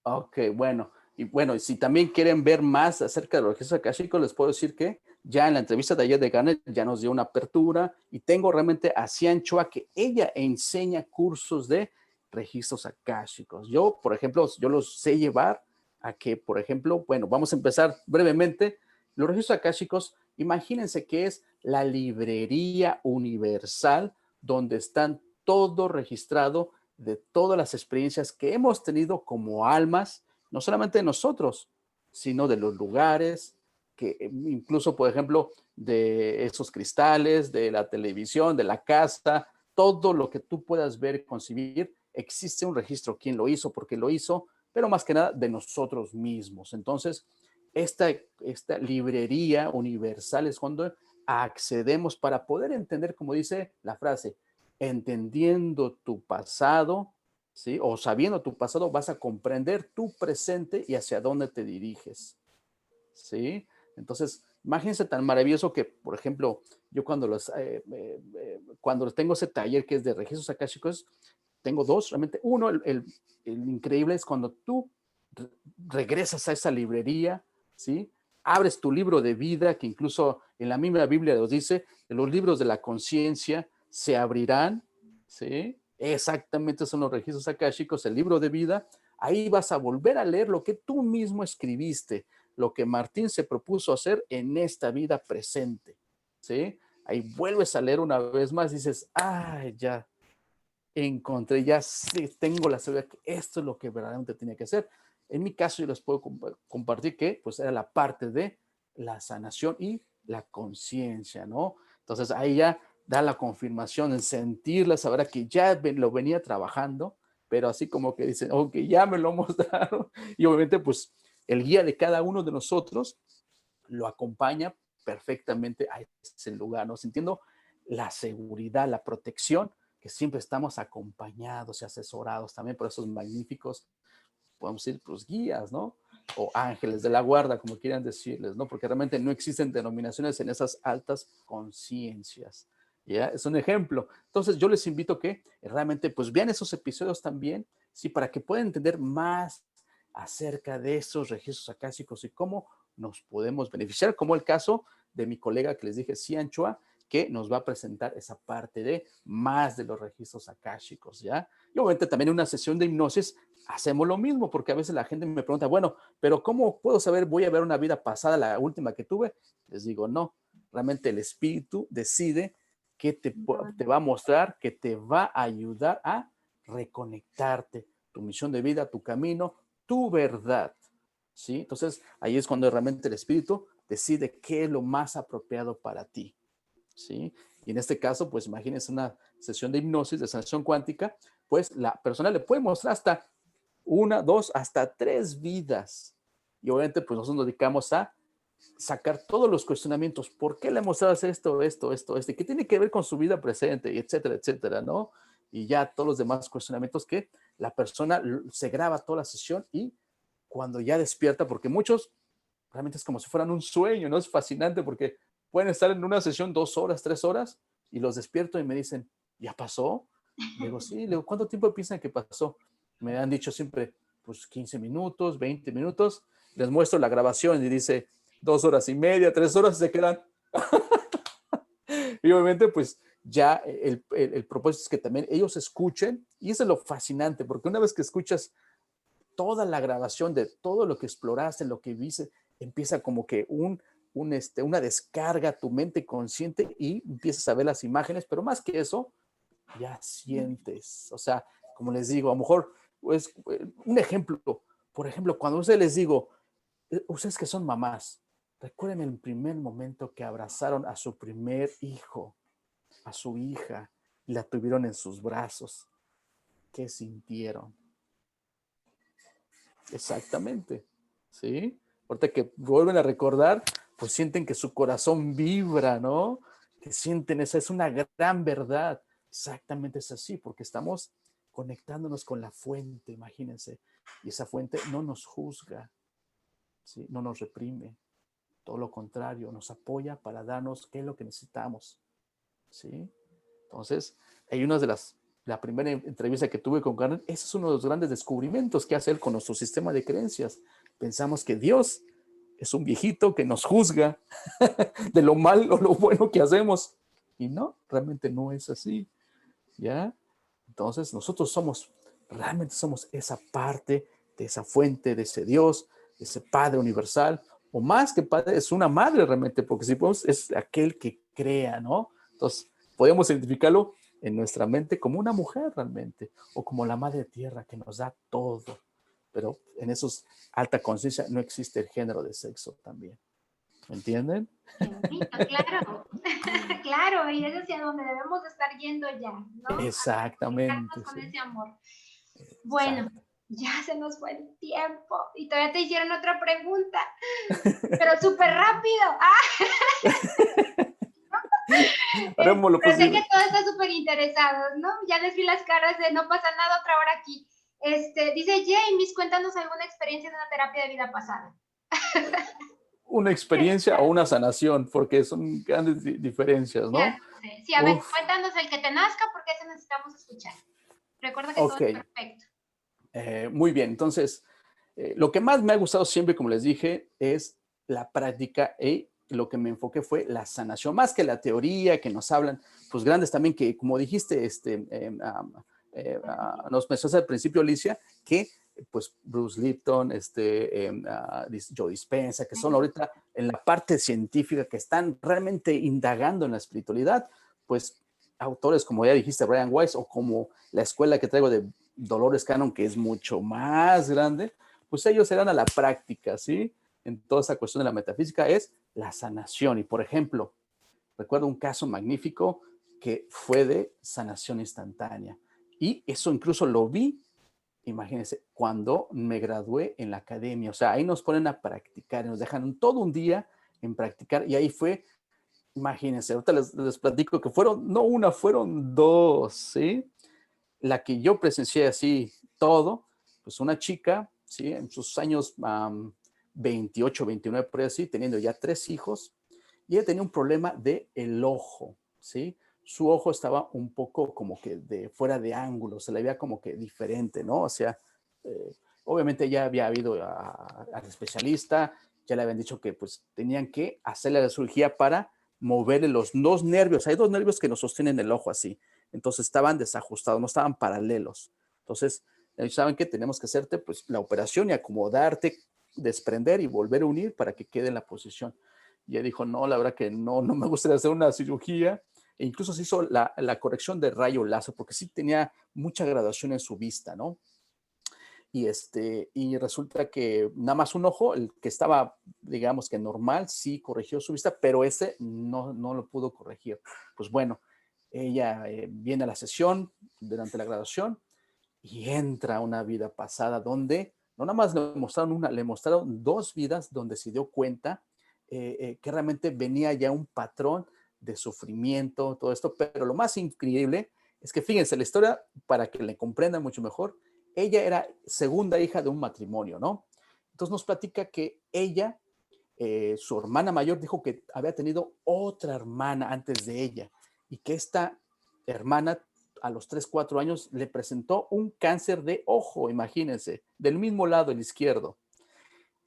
Ok, bueno. Y bueno, si también quieren ver más acerca de los registros akáshicos, les puedo decir que ya en la entrevista de ayer de Garnet ya nos dio una apertura y tengo realmente a Cian Chua que ella enseña cursos de registros akáshicos. Yo, por ejemplo, yo los sé llevar a que, por ejemplo, bueno, vamos a empezar brevemente. Los registros akáshicos, imagínense que es la librería universal donde están todo registrado de todas las experiencias que hemos tenido como almas, no solamente de nosotros, sino de los lugares, que incluso, por ejemplo, de esos cristales, de la televisión, de la casa, todo lo que tú puedas ver y concebir, existe un registro, quién lo hizo, por qué lo hizo, pero más que nada de nosotros mismos. Entonces, esta librería universal es cuando accedemos para poder entender, como dice la frase, entendiendo tu pasado, ¿sí? O sabiendo tu pasado, vas a comprender tu presente y hacia dónde te diriges, ¿sí? Entonces, imagínense tan maravilloso que, por ejemplo, yo cuando tengo ese taller que es de registros akáshicos, tengo dos, realmente. Uno, el increíble es cuando tú regresas a esa librería, ¿sí? Abres tu libro de vida, que incluso en la misma Biblia nos dice, que los libros de la conciencia se abrirán, ¿sí? Exactamente son los registros akáshicos, el libro de vida. Ahí vas a volver a leer lo que tú mismo escribiste, lo que Martín se propuso hacer en esta vida presente, ¿sí? Ahí vuelves a leer una vez más y dices, ay, ya encontré, ya sí, tengo la seguridad que esto es lo que verdaderamente tenía que hacer. En mi caso, yo les puedo compartir que pues era la parte de la sanación y la conciencia, ¿no? Entonces ahí ya da la confirmación, en sentirla, saber que ya lo venía trabajando, pero así como que dicen, ok, ya me lo mostraron. Y obviamente pues el guía de cada uno de nosotros lo acompaña perfectamente a ese lugar, ¿no? Sintiendo la seguridad, la protección, que siempre estamos acompañados y asesorados también por esos magníficos, podemos decir, pues guías, ¿no? O ángeles de la guarda, como quieran decirles, ¿no? Porque realmente no existen denominaciones en esas altas conciencias. ¿Ya? Es un ejemplo. Entonces yo les invito a que realmente pues vean esos episodios también, ¿sí? Para que puedan entender más acerca de esos registros acásicos y cómo nos podemos beneficiar, como el caso de mi colega que les dije, Cian Chua, que nos va a presentar esa parte de más de los registros akáshicos, ¿ya? Y obviamente también en una sesión de hipnosis hacemos lo mismo, porque a veces la gente me pregunta, bueno, pero ¿cómo puedo saber, voy a ver una vida pasada, la última que tuve? Les digo, no, realmente el espíritu decide que te va a mostrar, que te va a ayudar a reconectarte, tu misión de vida, tu camino, tu verdad, ¿sí? Entonces, ahí es cuando realmente el espíritu decide qué es lo más apropiado para ti, ¿sí? Y en este caso, pues imagínense una sesión de hipnosis, de sanación cuántica, pues la persona le puede mostrar hasta una, dos, hasta tres vidas. Y obviamente, pues nosotros nos dedicamos a sacar todos los cuestionamientos. ¿Por qué le mostrabas esto? ¿Qué tiene que ver con su vida presente? Y etcétera, etcétera, ¿no? Y ya todos los demás cuestionamientos que la persona se graba toda la sesión y cuando ya despierta, porque muchos realmente es como si fueran un sueño, ¿no? Es fascinante porque pueden estar en una sesión 2 horas, 3 horas y los despierto y me dicen, ¿ya pasó? Le digo, sí, le digo, ¿cuánto tiempo piensan que pasó? Me han dicho siempre, pues 15 minutos, 20 minutos, les muestro la grabación y dice 2 horas y media, 3 horas, se quedan. Y obviamente, pues ya el propósito es que también ellos escuchen, y eso es lo fascinante, porque una vez que escuchas toda la grabación de todo lo que exploraste, lo que viste, empieza como que una descarga a tu mente consciente y empiezas a ver las imágenes, pero más que eso, ya sientes. O sea, como les digo, a lo mejor, pues, un ejemplo, por ejemplo, cuando ustedes les digo, ustedes que son mamás, recuerden el primer momento que abrazaron a su primer hijo, a su hija, y la tuvieron en sus brazos. ¿Qué sintieron? Exactamente, ¿sí? Ahorita que vuelven a recordar, pues sienten que su corazón vibra, ¿no? Que sienten esa, es una gran verdad. Exactamente es así, porque estamos conectándonos con la fuente, imagínense. Y esa fuente no nos juzga, ¿sí? No nos reprime, todo lo contrario, nos apoya para darnos qué es lo que necesitamos, ¿sí? Entonces, hay una de la primera entrevista que tuve con Karen, ese es uno de los grandes descubrimientos que hace él con nuestro sistema de creencias. Pensamos que Dios es un viejito que nos juzga de lo mal o lo bueno que hacemos. Y no, realmente no es así, ¿ya? Entonces, nosotros realmente somos esa parte de esa fuente, de ese Dios, de ese Padre universal, o más que Padre, es una madre realmente, porque si podemos, es aquel que crea, ¿no? Entonces, podemos identificarlo en nuestra mente como una mujer realmente, o como la madre tierra que nos da todo. Pero en esos alta conciencia no existe el género de sexo también. ¿Me entienden? Qué bonito, claro. Claro, y es hacia donde debemos estar yendo ya, ¿no? A conectarnos Exactamente, con sí. ese amor. Bueno, Exacto. ya se nos fue el tiempo y todavía te hicieron otra pregunta, pero súper rápido. Haremos lo Pero sé que posible. todos están súper interesados, ¿no? Ya les vi las caras de no pasa nada, otra hora aquí. Dice James, cuéntanos alguna experiencia de una terapia de vida pasada. Una experiencia o una sanación, porque son grandes diferencias, Ya ¿no? sé. Sí, a ver, Uf, cuéntanos el que te nazca porque ese necesitamos escuchar. Recuerda que todo ok, es perfecto. muy bien. Entonces, lo que más me ha gustado siempre, como les dije, es la práctica y lo que me enfoqué fue la sanación, más que la teoría que nos hablan, pues grandes también que, como dijiste, nos mencionaste al principio, Alicia, que pues Bruce Lipton, Joe Dispenza, que son ahorita en la parte científica, que están realmente indagando en la espiritualidad, pues autores como ya dijiste, Brian Weiss, o como la escuela que traigo de Dolores Cannon, que es mucho más grande, pues ellos se dan a la práctica, ¿sí? En toda esa cuestión de la metafísica es la sanación. Y por ejemplo, recuerdo un caso magnífico que fue de sanación instantánea. Y eso incluso lo vi, imagínense, cuando me gradué en la academia. O sea, ahí nos ponen a practicar, nos dejan todo un día en practicar. Y ahí fue, imagínense, ahorita les platico que fueron, no una, fueron dos, ¿sí? La que yo presencié así todo, pues una chica, ¿sí? En sus años 28, 29, por ahí así, teniendo ya 3 hijos, y ella tenía un problema de el ojo, ¿sí? Su ojo estaba un poco como que de fuera de ángulo, se le veía como que diferente, ¿no? O sea, eh, obviamente ya había habido al especialista, ya le habían dicho que pues tenían que hacerle la cirugía para moverle los dos nervios. Hay dos nervios que nos sostienen el ojo así. Entonces estaban desajustados, no estaban paralelos. Entonces, saben que tenemos que hacerte pues la operación y acomodarte, desprender y volver a unir para que quede en la posición. Y ella dijo, no, la verdad que no me gustaría hacer una cirugía. E incluso se hizo la corrección de rayo láser porque sí tenía mucha graduación en su vista, ¿no? Y resulta que nada más un ojo, el que estaba, digamos que normal, sí corrigió su vista, pero ese no lo pudo corregir. Pues bueno, ella viene a la sesión durante la graduación y entra a una vida pasada donde no nada más le mostraron 2 vidas donde se dio cuenta que realmente venía ya un patrón de sufrimiento, todo esto, pero lo más increíble es que fíjense, la historia, para que le comprendan mucho mejor, ella era segunda hija de un matrimonio, ¿no? Entonces nos platica que ella, su hermana mayor, dijo que había tenido otra hermana antes de ella y que esta hermana a los 3, 4 años, le presentó un cáncer de ojo, imagínense, del mismo lado, el izquierdo.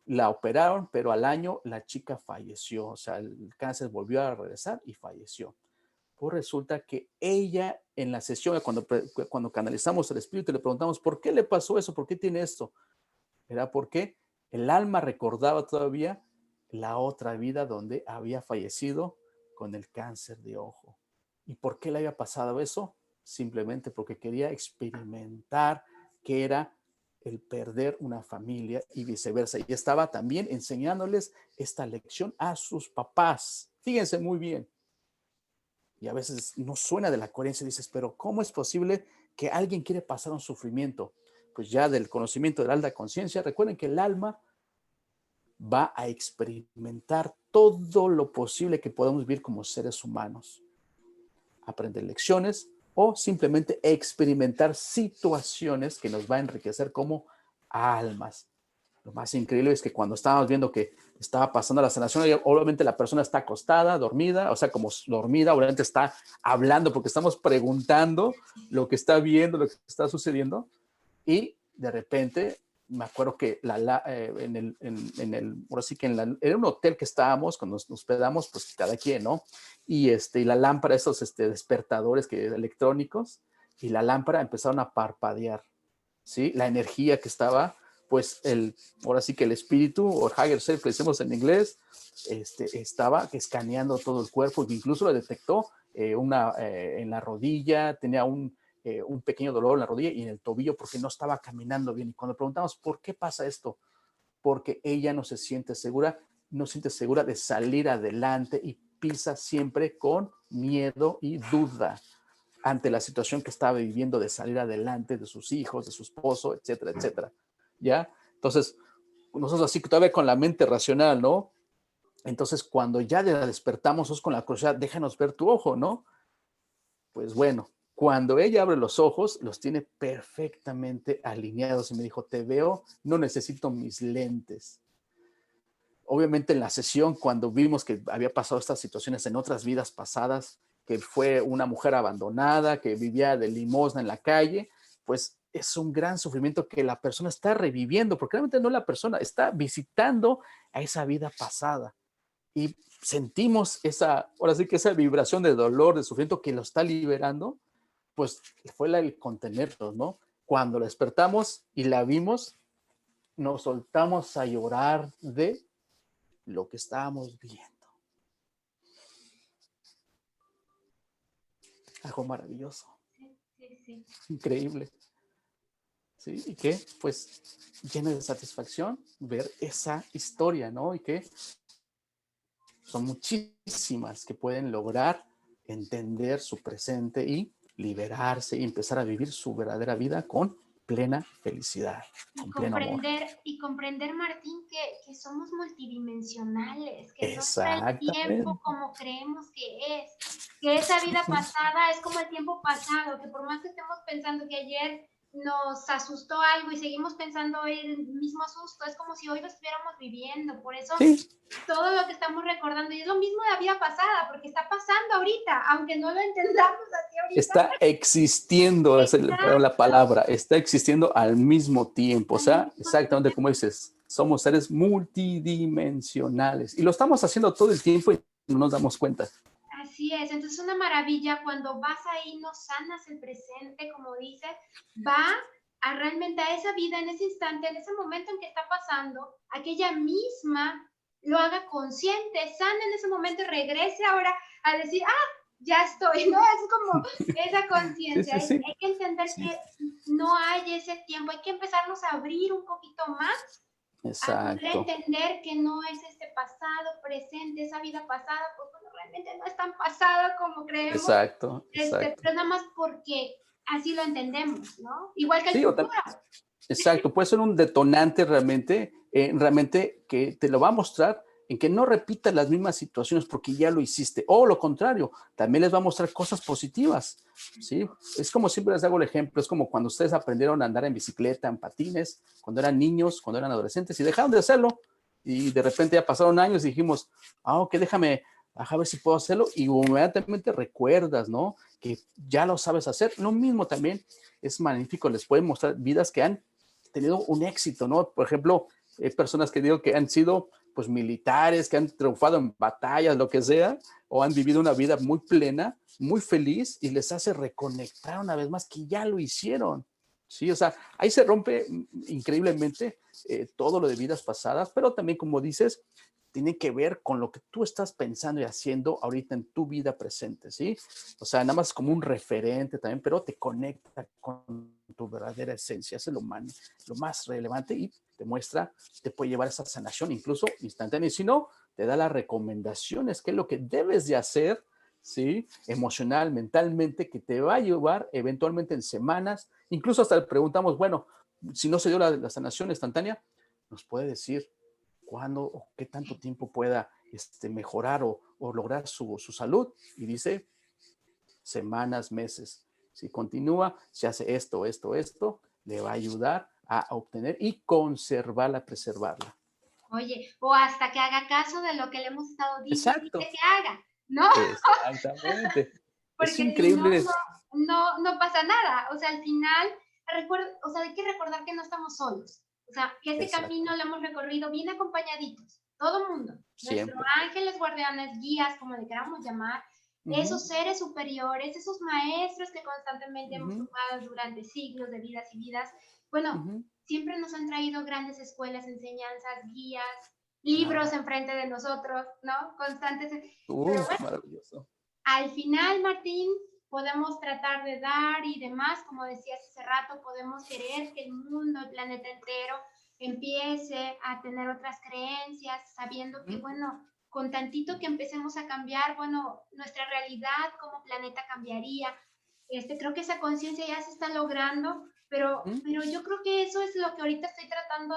La operaron, pero al año la chica falleció, o sea, el cáncer volvió a regresar y falleció. Pues resulta que ella en la sesión, cuando canalizamos el espíritu, le preguntamos, ¿por qué le pasó eso? ¿Por qué tiene esto? Era porque el alma recordaba todavía la otra vida donde había fallecido con el cáncer de ojo. ¿Y por qué le había pasado eso? Simplemente porque quería experimentar qué era el perder una familia y viceversa. Y estaba también enseñándoles esta lección a sus papás. Fíjense muy bien. Y a veces no suena de la coherencia, dices, pero ¿cómo es posible que alguien quiere pasar un sufrimiento? Pues ya del conocimiento de la alta conciencia, recuerden que el alma va a experimentar todo lo posible que podamos vivir como seres humanos. Aprender lecciones o simplemente experimentar situaciones que nos va a enriquecer como almas. Lo más increíble es que cuando estábamos viendo que estaba pasando la sanación, obviamente la persona está acostada, dormida, o sea, como dormida, obviamente está hablando porque estamos preguntando lo que está viendo, lo que está sucediendo, y de repente me acuerdo que ahora sí que era un hotel que estábamos, cuando nos hospedamos, pues cada quien, ¿no? Y la lámpara, esos despertadores electrónicos, y la lámpara empezaron a parpadear, ¿sí? La energía que estaba, pues ahora sí que el espíritu, o higher self, que decimos en inglés, estaba escaneando todo el cuerpo, incluso lo detectó en la rodilla, tenía un pequeño dolor en la rodilla y en el tobillo porque no estaba caminando bien. Y cuando preguntamos, ¿por qué pasa esto? Porque ella no se siente segura, no se siente segura de salir adelante y pisa siempre con miedo y duda ante la situación que estaba viviendo de salir adelante, de sus hijos, de su esposo, etcétera, etcétera. ¿Ya? Entonces, nosotros así que todavía con la mente racional, ¿no? Entonces, cuando ya despertamos, nosotros con la curiosidad, déjanos ver tu ojo, ¿no? Pues bueno, cuando ella abre los ojos, los tiene perfectamente alineados y me dijo, te veo, no necesito mis lentes. Obviamente en la sesión, cuando vimos que había pasado estas situaciones en otras vidas pasadas, que fue una mujer abandonada, que vivía de limosna en la calle, pues es un gran sufrimiento que la persona está reviviendo, porque realmente no la persona, está visitando a esa vida pasada. Y sentimos ahora sí que esa vibración de dolor, de sufrimiento que lo está liberando, pues fue el contenernos, ¿no? Cuando la despertamos y la vimos, nos soltamos a llorar de lo que estábamos viendo. Algo maravilloso. Sí. Increíble. ¿Sí? Y que, pues, llena de satisfacción ver esa historia, ¿no? Y que son muchísimas que pueden lograr entender su presente y liberarse y empezar a vivir su verdadera vida con plena felicidad, con pleno amor. Y comprender, Martín, que somos multidimensionales, que no está el Exactamente. tiempo como creemos que esa vida pasada es como el tiempo pasado, que por más que estemos pensando que ayer nos asustó algo y seguimos pensando el mismo susto, es como si hoy lo estuviéramos viviendo, por eso sí. Todo lo que estamos recordando, y es lo mismo de la vida pasada, porque está pasando ahorita, aunque no lo entendamos así ahorita. Está existiendo, es la palabra, está existiendo al mismo tiempo, o sea, exactamente como dices, somos seres multidimensionales y lo estamos haciendo todo el tiempo y no nos damos cuenta. Así es, entonces es una maravilla cuando vas ahí, no sanas el presente, como dices, va a realmente a esa vida, en ese instante, en ese momento en que está pasando, a que ella misma lo haga consciente, sana en ese momento y regrese ahora a decir, ya estoy, ¿no? Es como esa conciencia. Sí. Hay que entender que no hay ese tiempo, hay que empezarnos a abrir un poquito más. Exacto. A poder entender que no es este pasado, presente, esa vida pasada, pues bueno, realmente no es tan pasada como creemos. Exacto. Pero nada más porque así lo entendemos, ¿no? Igual que el futuro. Exacto, puede ser un detonante realmente que te lo va a mostrar en que no repitas las mismas situaciones porque ya lo hiciste, o lo contrario, también les va a mostrar cosas positivas, ¿sí? Es como siempre les hago el ejemplo, es como cuando ustedes aprendieron a andar en bicicleta, en patines, cuando eran niños, cuando eran adolescentes y dejaron de hacerlo y de repente ya pasaron años y dijimos, ok, déjame a ver si puedo hacerlo, y inmediatamente recuerdas, ¿no? Que ya lo sabes hacer. Lo mismo también es magnífico, les pueden mostrar vidas que han tenido un éxito, ¿no? Por ejemplo, personas que digo que han sido pues militares, que han triunfado en batallas, lo que sea, o han vivido una vida muy plena, muy feliz, y les hace reconectar una vez más que ya lo hicieron. Sí, o sea, ahí se rompe increíblemente todo lo de vidas pasadas, pero también, como dices, tiene que ver con lo que tú estás pensando y haciendo ahorita en tu vida presente, ¿sí? O sea, nada más como un referente también, pero te conecta con tu verdadera esencia, eso es lo más relevante, y te muestra, te puede llevar a esa sanación incluso instantánea, y si no, te da las recomendaciones, qué es lo que debes de hacer, ¿sí? Emocional, mentalmente, que te va a llevar eventualmente en semanas, incluso hasta le preguntamos, bueno, si no se dio la sanación instantánea, nos puede decir cuándo o qué tanto tiempo pueda mejorar o lograr su salud. Y dice semanas, meses. Si continúa, si hace esto, le va a ayudar a obtener y conservarla, preservarla. Oye, o hasta que haga caso de lo que le hemos estado diciendo Exacto. que haga, ¿no? Exactamente. Es Porque si no, increíble. no pasa nada. O sea, al final, o sea, hay que recordar que no estamos solos. O sea, que este camino Exacto. lo hemos recorrido bien acompañaditos, todo mundo. Nuestros Siempre. ángeles, guardianes, guías, como le queramos llamar, Uh-huh. esos seres superiores, esos maestros que constantemente hemos Uh-huh. tocado durante siglos de vidas y vidas, bueno, Uh-huh. siempre nos han traído grandes escuelas, enseñanzas, guías, libros Claro. enfrente de nosotros, ¿no? Constantes. Pero bueno, Maravilloso. al final, Martín, podemos tratar de dar y demás, como decías hace rato, podemos querer que el mundo, el planeta entero, empiece a tener otras creencias, sabiendo que, bueno, con tantito que empecemos a cambiar, bueno, nuestra realidad como planeta cambiaría. Creo que esa conciencia ya se está logrando, Uh-huh. pero yo creo que eso es lo que ahorita estoy tratando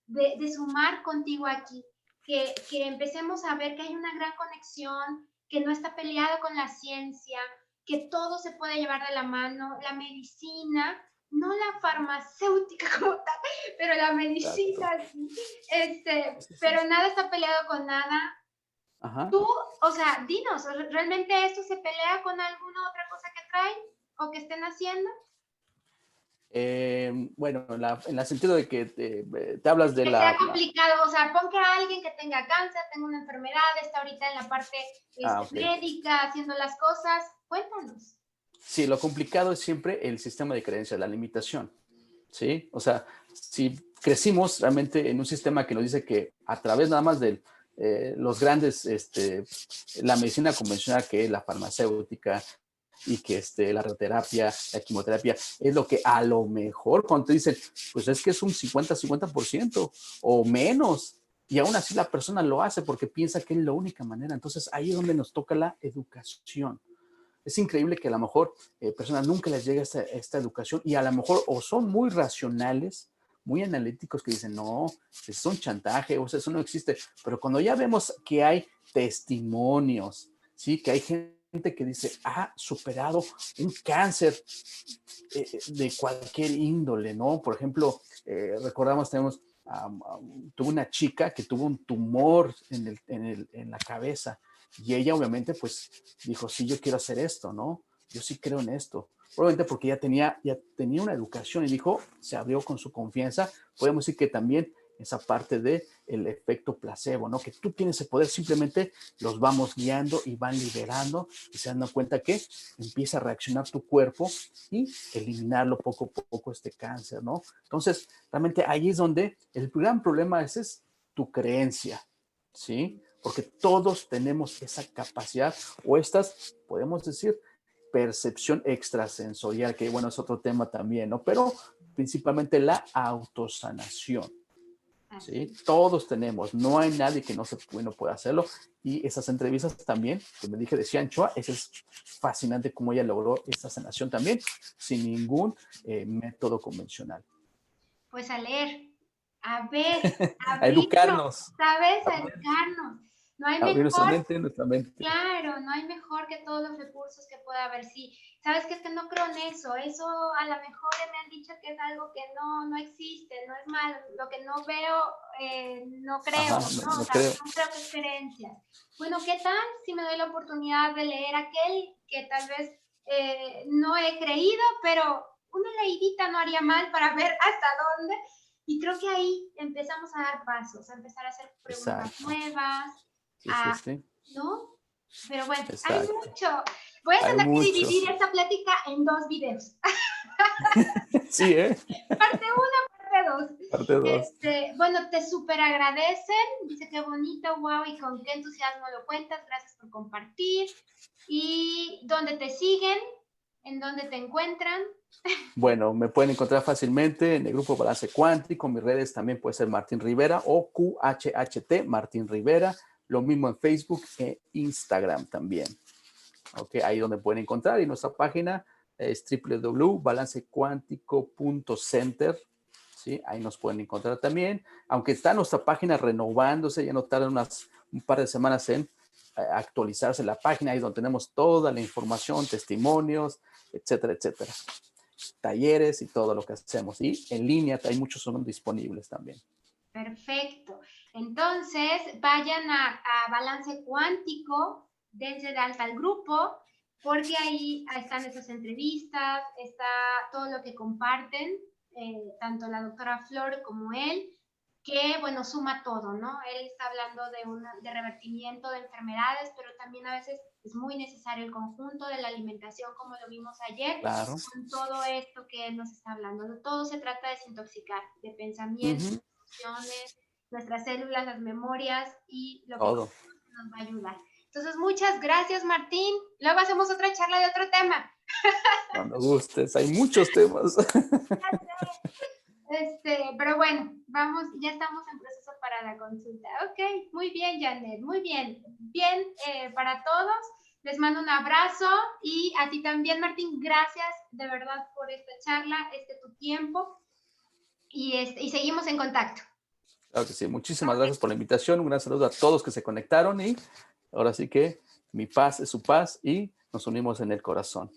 de sumar contigo aquí, que empecemos a ver que hay una gran conexión, que no está peleado con la ciencia, que todo se puede llevar de la mano, la medicina, no la farmacéutica como tal, pero la medicina, Exacto. Sí. pero nada está peleado con nada. Ajá. Tú, o sea, dinos, ¿realmente esto se pelea con alguna otra cosa que traen o que estén haciendo? Bueno, en el sentido de que te hablas de Que sea complicado, o sea, pon que alguien que tenga cáncer, tenga una enfermedad, está ahorita en la parte ok. médica, haciendo las cosas, cuéntanos. Sí, lo complicado es siempre el sistema de creencias, la limitación, ¿sí? O sea, si crecimos realmente en un sistema que nos dice que a través nada más de los grandes, la medicina convencional, que es la farmacéutica, y que la radioterapia, la quimioterapia, es lo que a lo mejor cuando te dicen, pues es que es un 50-50% o menos, y aún así la persona lo hace porque piensa que es la única manera. Entonces ahí es donde nos toca la educación. Es increíble que a lo mejor personas nunca les llega esta educación, y a lo mejor o son muy racionales, muy analíticos, que dicen, no, es un chantaje, o sea, eso no existe. Pero cuando ya vemos que hay testimonios, ¿sí? Que hay gente que dice, ha superado un cáncer de cualquier índole, ¿no? Por ejemplo, tenemos, tuvo una chica que tuvo un tumor en la cabeza, y ella obviamente pues dijo, sí, yo quiero hacer esto, ¿no? Yo sí creo en esto. Probablemente porque ya tenía una educación, y dijo, se abrió con su confianza. Podemos decir que también esa parte de el efecto placebo, ¿no? Que tú tienes ese poder, simplemente los vamos guiando y van liberando, y se dan cuenta que empieza a reaccionar tu cuerpo y eliminarlo poco a poco, este cáncer, ¿no? Entonces, realmente ahí es donde el gran problema es tu creencia, ¿sí? Porque todos tenemos esa capacidad, o estas, podemos decir, percepción extrasensorial, que bueno, es otro tema también, ¿no? Pero principalmente la autosanación. ¿Sí? Todos tenemos, no hay nadie que no pueda hacerlo, y esas entrevistas también, que me dije de Xianchoa, es fascinante cómo ella logró esta sanación también, sin ningún método convencional. Pues a leer, a ver, a A abrirnos, educarnos, ¿sabes? a A educarnos. No hay abrir nuestra mejor, mente, nuestra mente. claro, no hay mejor que todos los recursos que pueda haber. Sí, sabes que es que no creo en eso. Eso a lo mejor me han dicho que es algo que no existe, no es mal, lo que no veo, no creo, Ajá, ¿no? no O sea, creo. no creo que es creencias. Bueno, ¿qué tal si me doy la oportunidad de leer aquel que tal vez no he creído, pero una leidita no haría mal para ver hasta dónde? Y creo que ahí empezamos a dar pasos, a empezar a hacer preguntas Exacto. nuevas, Sí, sí, sí. ¿no? Pero bueno, hay Exacto. mucho. Voy a Hay tener que mucho. dividir esta plática en 2 videos. Sí, ¿eh? Parte 1, parte 2. Parte 2. Bueno, te súper agradecen. Dice qué bonito, wow, y con qué entusiasmo lo cuentas. Gracias por compartir. ¿Y dónde te siguen? ¿En dónde te encuentran? Bueno, me pueden encontrar fácilmente en el grupo Balance Cuántico. Mis redes también puede ser Martín Rivera o QHHT Martín Rivera. Lo mismo en Facebook e Instagram también. Ok, ahí donde pueden encontrar. Y nuestra página es www.balancecuántico.center. ¿Sí? Ahí nos pueden encontrar también. Aunque está nuestra página renovándose, ya no tarda un par de semanas en actualizarse la página, ahí donde tenemos toda la información, testimonios, etcétera, etcétera. Talleres y todo lo que hacemos. Y en línea hay muchos son disponibles también. Perfecto. Entonces, vayan a Balance Cuántico, dense de alta al grupo, porque ahí están esas entrevistas, está todo lo que comparten, tanto la doctora Flor como él, que, bueno, suma todo, ¿no? Él está hablando de revertimiento de enfermedades, pero también a veces es muy necesario el conjunto de la alimentación, como lo vimos ayer, Claro. con todo esto que él nos está hablando. De todo se trata de desintoxicar, de pensamientos, nuestras células, las memorias y lo que Todo. nos va a ayudar. Entonces, muchas gracias, Martín. Luego hacemos otra charla de otro tema. Cuando gustes, hay muchos temas. Pero bueno, vamos, ya estamos en proceso para la consulta. Ok, muy bien, Janet, muy bien. Bien para todos. Les mando un abrazo y a ti también, Martín. Gracias de verdad por esta charla, tu tiempo y seguimos en contacto. Claro que sí. Muchísimas gracias por la invitación. Un gran saludo a todos que se conectaron y ahora sí que mi paz es su paz y nos unimos en el corazón.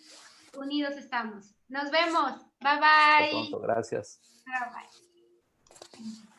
Unidos estamos. Nos vemos. Bye Hasta bye. pronto. Gracias. Bye bye.